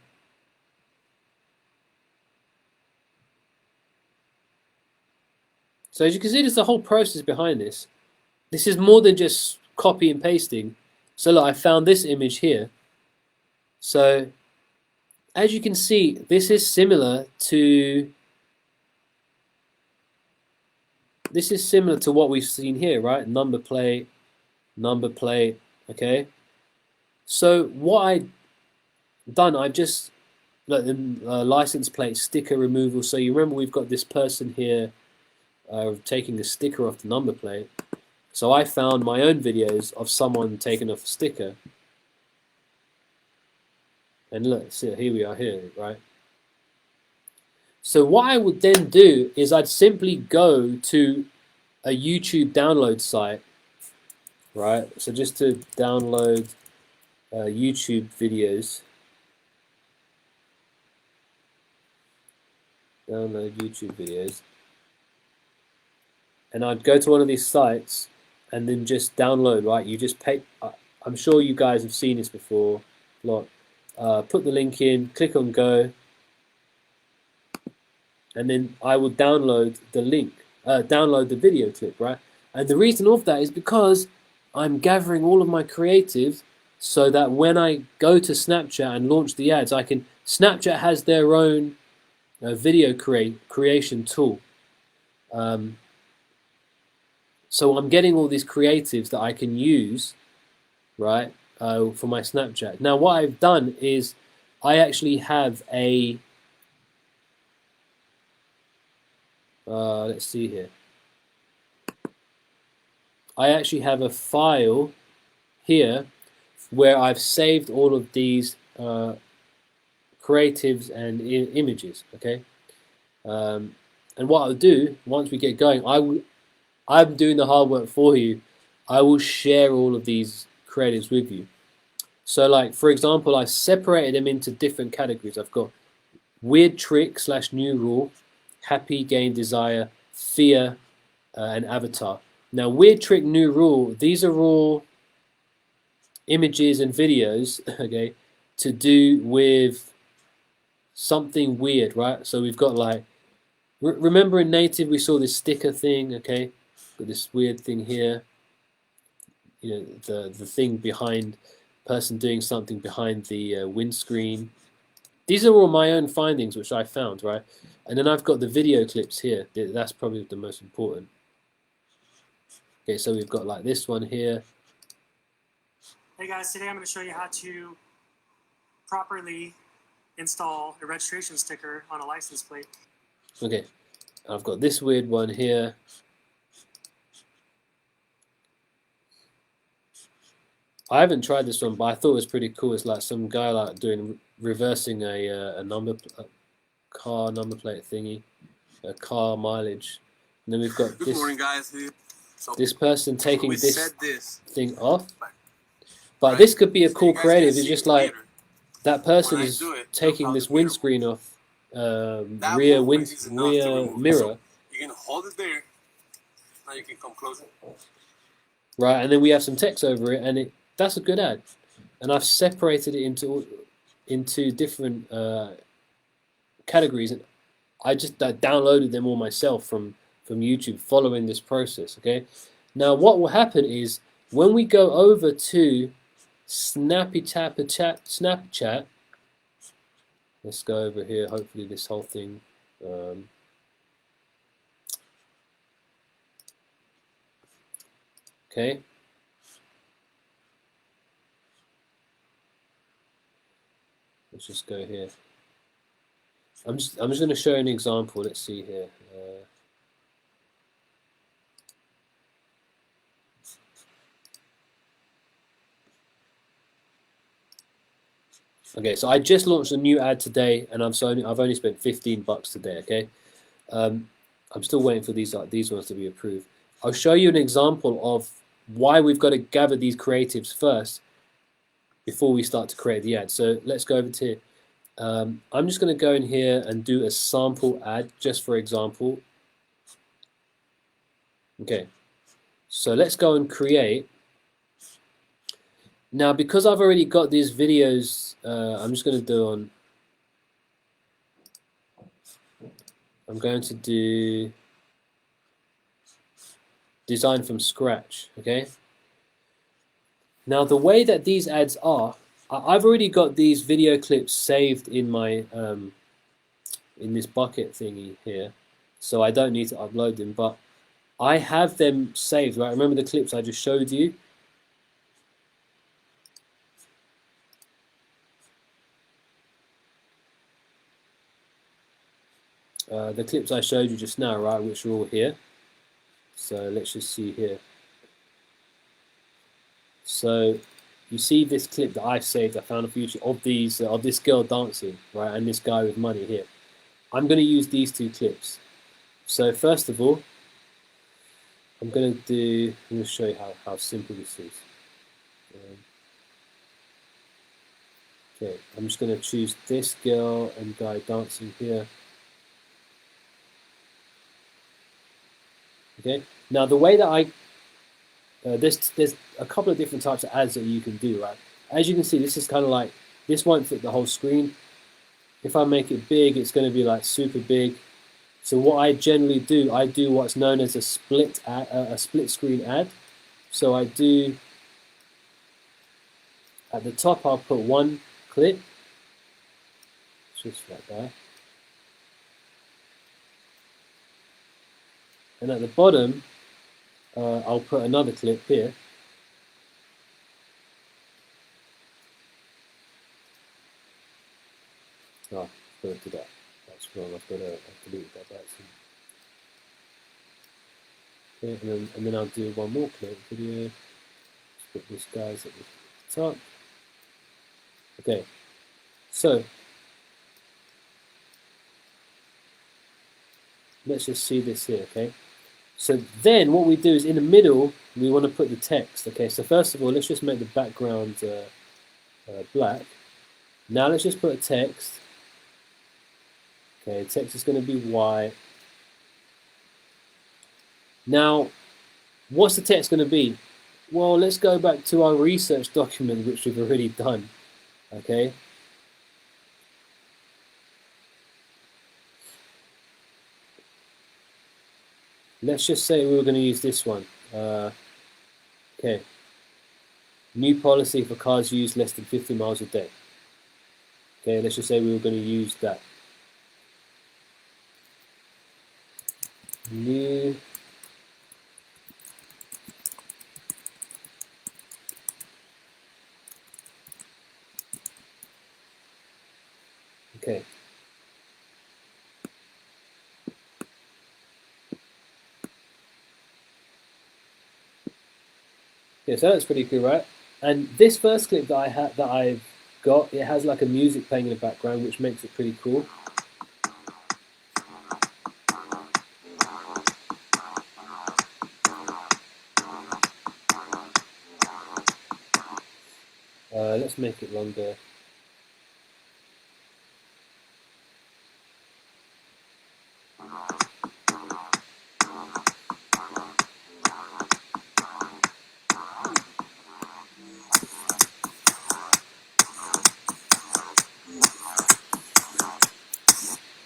So as you can see, there's the whole process behind this. This is more than just copy and pasting. So look, I found this image here. So as you can see, this is similar to what we've seen here, right? Number plate, okay? So what I've done, I've just, like the license plate sticker removal. So you remember we've got this person here taking the sticker off the number plate. So I found my own videos of someone taking off a sticker. And look, see, here we are here, right? So what I would then do is I'd simply go to a YouTube download site, right? So just to download YouTube videos. Download YouTube videos. And I'd go to one of these sites and then just download, right? You just pay. I'm sure you guys have seen this before. Look, put the link in, click on go, and then I will download the link, download the video clip, right? And the reason of that is because I'm gathering all of my creatives so that when I go to Snapchat and launch the ads, I can. Snapchat has their own video creation tool. So I'm getting all these creatives that I can use, right, for my Snapchat. Now what I've done is I actually have a, let's see here. I actually have a file here where I've saved all of these creatives and images, okay? And what I'll do, once we get going, I'm doing the hard work for you. I will share all of these creatives with you. So like, for example, I separated them into different categories. I've got weird trick / new rule, happy, gain, desire, fear, and avatar. Now, weird trick, new rule, these are all images and videos, okay, to do with something weird, right? So we've got like, remember in native we saw this sticker thing, okay? Got this weird thing here, you know, the thing behind, person doing something behind the windscreen. These are all my own findings which I found, right? And then I've got the video clips here. That's probably the most important. Okay, so we've got like this one here. Hey guys, today I'm going to show you how to properly install a registration sticker on a license plate. Okay, I've got this weird one here. I haven't tried this one, but I thought it was pretty cool. It's like some guy like reversing a car number plate thingy, a car mileage. And then we've got Good morning, guys. So this person taking this thing off. But right? this could be a So cool creative. It's just like later. that person When I is do it, taking look how this the mirror windscreen off, That rear movement is enough to remove it. mirror. So you can hold it there. Now you can come closer. Right, and then we have some text over it, and that's a good ad. And I've separated it into different categories, and I just downloaded them all myself from YouTube, following this process. Okay, now what will happen is when we go over to Snapchat. Let's go over here. Hopefully, this whole thing. Okay. Let's just go here. I'm just going to show an example. Let's see here. Okay, so I just launched a new ad today, and I've only spent $15 today. Okay, I'm still waiting for these ones to be approved. I'll show you an example of why we've got to gather these creatives first before we start to create the ad. So let's go over to here. I'm just going to go in here and do a sample ad just for example. Okay, so let's go and create. Now, because I've already got these videos, I'm just going to do on. I'm going to do design from scratch. Okay. Now, the way that these ads are, I've already got these video clips saved in my in this bucket thingy here, so I don't need to upload them. But I have them saved. Right? Remember the clips I just showed you? The clips I showed you just now, right, which are all here. So let's just see here. So you see this clip that I've saved. I found a few of these of this girl dancing, right, and this guy with money here. I'm going to use these two clips. So first of all, I'm going to show you how simple this is. Okay, I'm just going to choose this girl and guy dancing here. Okay, now the way that there's a couple of different types of ads that you can do, right? As you can see, this is kind of like, this won't fit the whole screen. If I make it big, it's going to be like super big. So what I generally do, I do what's known as a split screen ad. So I do, at the top, I'll put one clip, just like that. And at the bottom, I'll put another clip here. Oh, I've got to do that. That's wrong. I've deleted that. Okay, and then I'll do one more clip video. Let's put this guy's at the top. Okay, so let's just see this here. Okay, so then what we do is in the middle we want to put the text. Okay, so first of all, let's just make the background black. Now let's just put a text. Okay, text is going to be white. Now, what's the text going to be? Well, let's go back to our research document, which we've already done. Okay. Let's just say we were going to use this one. Okay. New policy for cars used less than 50 miles a day. Okay, let's just say we were going to use that. New okay. Yeah, so that's pretty cool, right? And this first clip that I've got, it has like a music playing in the background, which makes it pretty cool. Let's make it longer.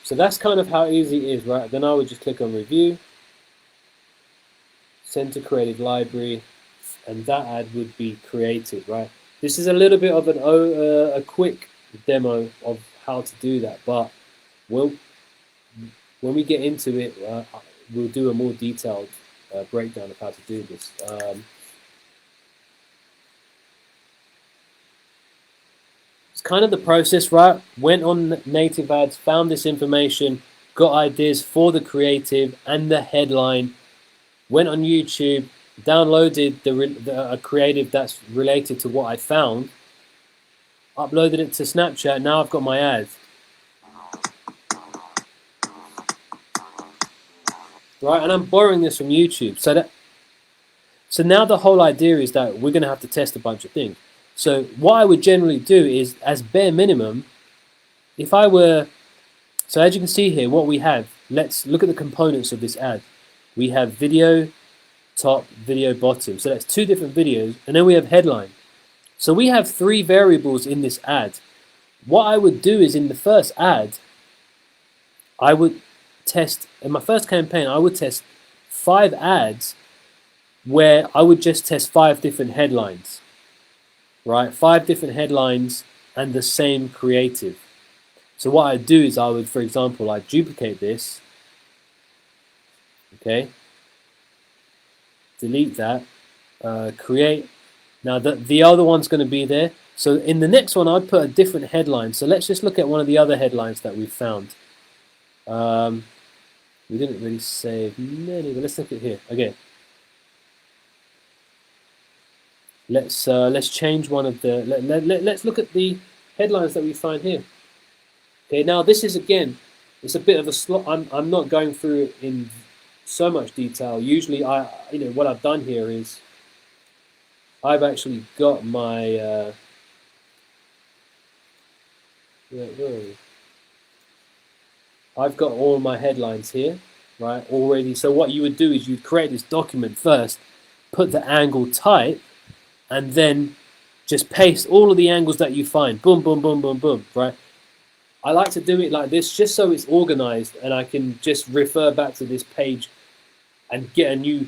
So that's kind of how easy it is, right? Then I would just click on review, send to creative library, and that ad would be created, right? This is a little bit of a quick demo of how to do that, but when we get into it, we'll do a more detailed breakdown of how to do this. It's kind of the process, right? Went on native ads, found this information, got ideas for the creative and the headline, went on YouTube, downloaded a creative that's related to what I found, uploaded it to Snapchat. Now I've got my ad. Right, and I'm borrowing this from YouTube. So now the whole idea is that we're going to have to test a bunch of things. So what I would generally do is, as bare minimum, if I were, so as you can see here, what we have, let's look at the components of this ad. We have video top, video bottom. So that's 2 different videos, and then we have headline. So we have 3 variables in this ad. What I would do is in the first ad, I would test, in my first campaign, I would test 5 ads where I would just test 5 different headlines, right? 5 different headlines and the same creative. So what I'd do is I would, for example, I'd duplicate this, okay? Delete that, create. Now the other one's going to be there. So in the next one, I'd put a different headline. So let's just look at one of the other headlines that we've found. We didn't really save many, but let's look at here. Okay. Let's change one of the. Let's look at the headlines that we find here. Okay. Now this is again, it's a bit of a slot. I'm not going through it in so much detail. Usually, what I've done here is I've actually got my. Where are we? I've got all my headlines here, right, already. So what you would do is you'd create this document first, put the angle type, and then just paste all of the angles that you find. Boom, boom, boom, boom, boom, right? I like to do it like this just so it's organized and I can just refer back to this page and get a new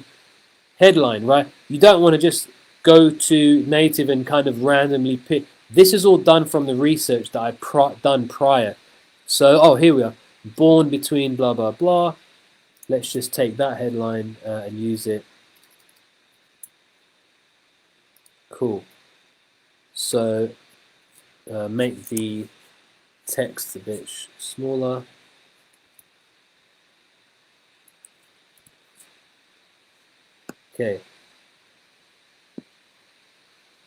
headline, right? You don't want to just go to native and kind of randomly pick. This is all done from the research that I've done prior. So, oh, here we are. Born between blah, blah, blah. Let's just take that headline and use it. Cool. So, make the text a bit smaller. Okay.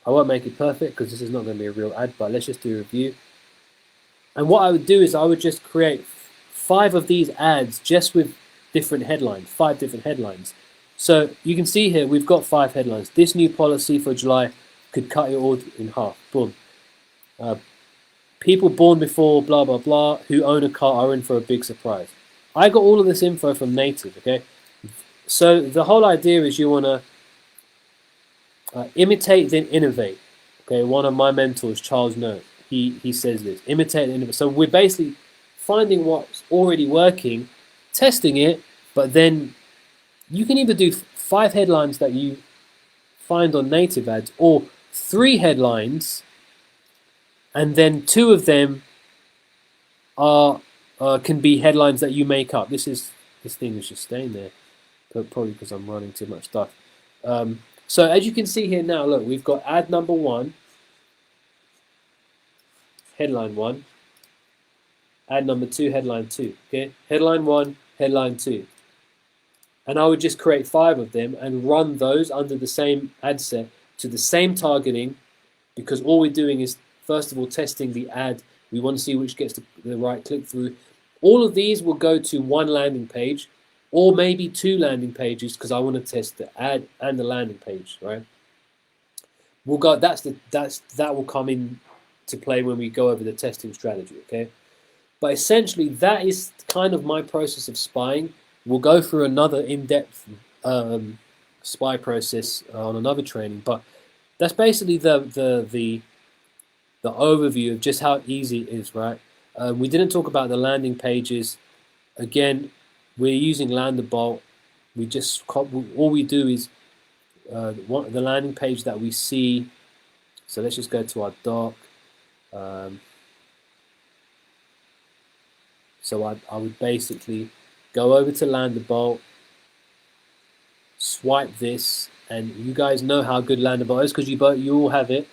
I won't make it perfect because this is not going to be a real ad, but let's just do a review. And what I would do is I would just create 5 of these ads just with different headlines, 5 different headlines. So you can see here we've got 5 headlines. This new policy for July could cut your order in half. Boom. People born before blah, blah, blah who own a car are in for a big surprise. I got all of this info from Native, okay? So the whole idea is you want to imitate then innovate. Okay, one of my mentors, Charles Note, he says this, imitate and innovate. So we're basically finding what's already working, testing it, but then you can either do 5 headlines that you find on native ads or 3 headlines and then 2 of them are can be headlines that you make up. This thing is just staying there, but probably because I'm running too much stuff. So as you can see here now, look, we've got ad number 1, headline 1, ad number 2, headline 2. Okay, headline 1, headline 2. And I would just create 5 of them and run those under the same ad set to the same targeting, because all we're doing is, first of all, testing the ad. We want to see which gets the right click through. All of these will go to 1 landing page, or maybe 2 landing pages, because I want to test the ad and the landing page, right? We'll go. That will come in to play when we go over the testing strategy, okay? But essentially, that is kind of my process of spying. We'll go through another in-depth spy process on another training, but that's basically the overview of just how easy it is, right? We didn't talk about the landing pages. Again, we're using Landerbolt. All we do is the landing page that we see. So let's just go to our doc. So I would basically go over to Landerbolt, swipe this, and you guys know how good Landerbolt is because you all have it.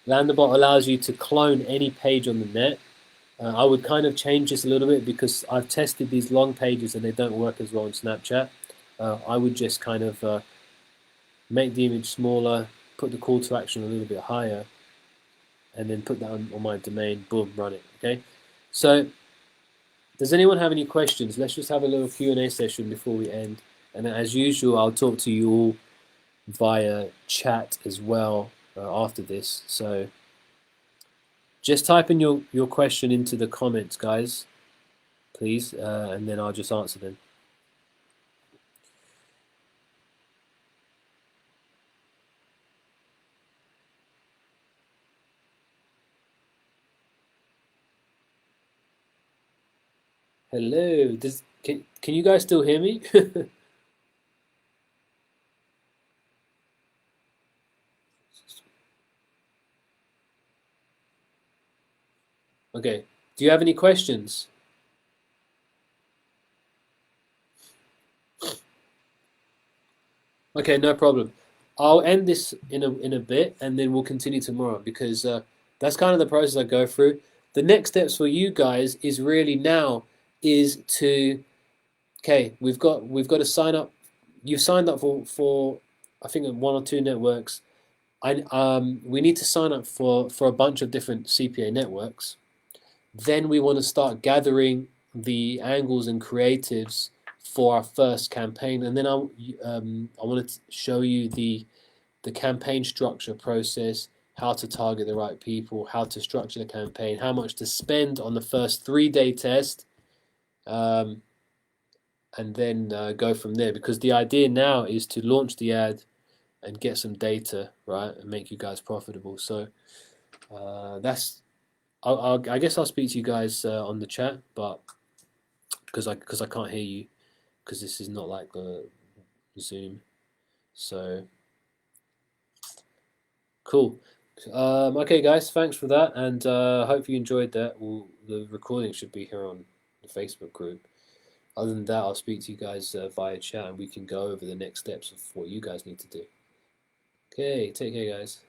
Landerbolt allows you to clone any page on the net. I would kind of change this a little bit because I've tested these long pages and they don't work as well on Snapchat. I would just kind of make the image smaller, put the call to action a little bit higher, and then put that on my domain. Boom, run it. Okay. So, does anyone have any questions? Let's just have a little Q&A session before we end. And as usual, I'll talk to you all via chat as well after this. So just type in your question into the comments, guys, please, and then I'll just answer them. Hello. Can you guys still hear me? Okay. Do you have any questions? Okay, no problem. I'll end this in a bit, and then we'll continue tomorrow because that's kind of the process I go through. The next steps for you guys is really now is to okay. We've got to sign up. You've signed up for I think one or two networks. We need to sign up for a bunch of different CPA networks. Then we want to start gathering the angles and creatives for our first campaign, and then I want to show you the campaign structure process, how to target the right people, how to structure the campaign, how much to spend on the first 3-day test, and then go from there. Because the idea now is to launch the ad and get some data, right, and make you guys profitable. So that's. I guess I'll speak to you guys on the chat, but because I can't hear you, because this is not like the Zoom. So cool. Okay, guys, thanks for that, and hope you enjoyed that. The recording should be here on the Facebook group. Other than that, I'll speak to you guys via chat, and we can go over the next steps of what you guys need to do. Okay, take care, guys.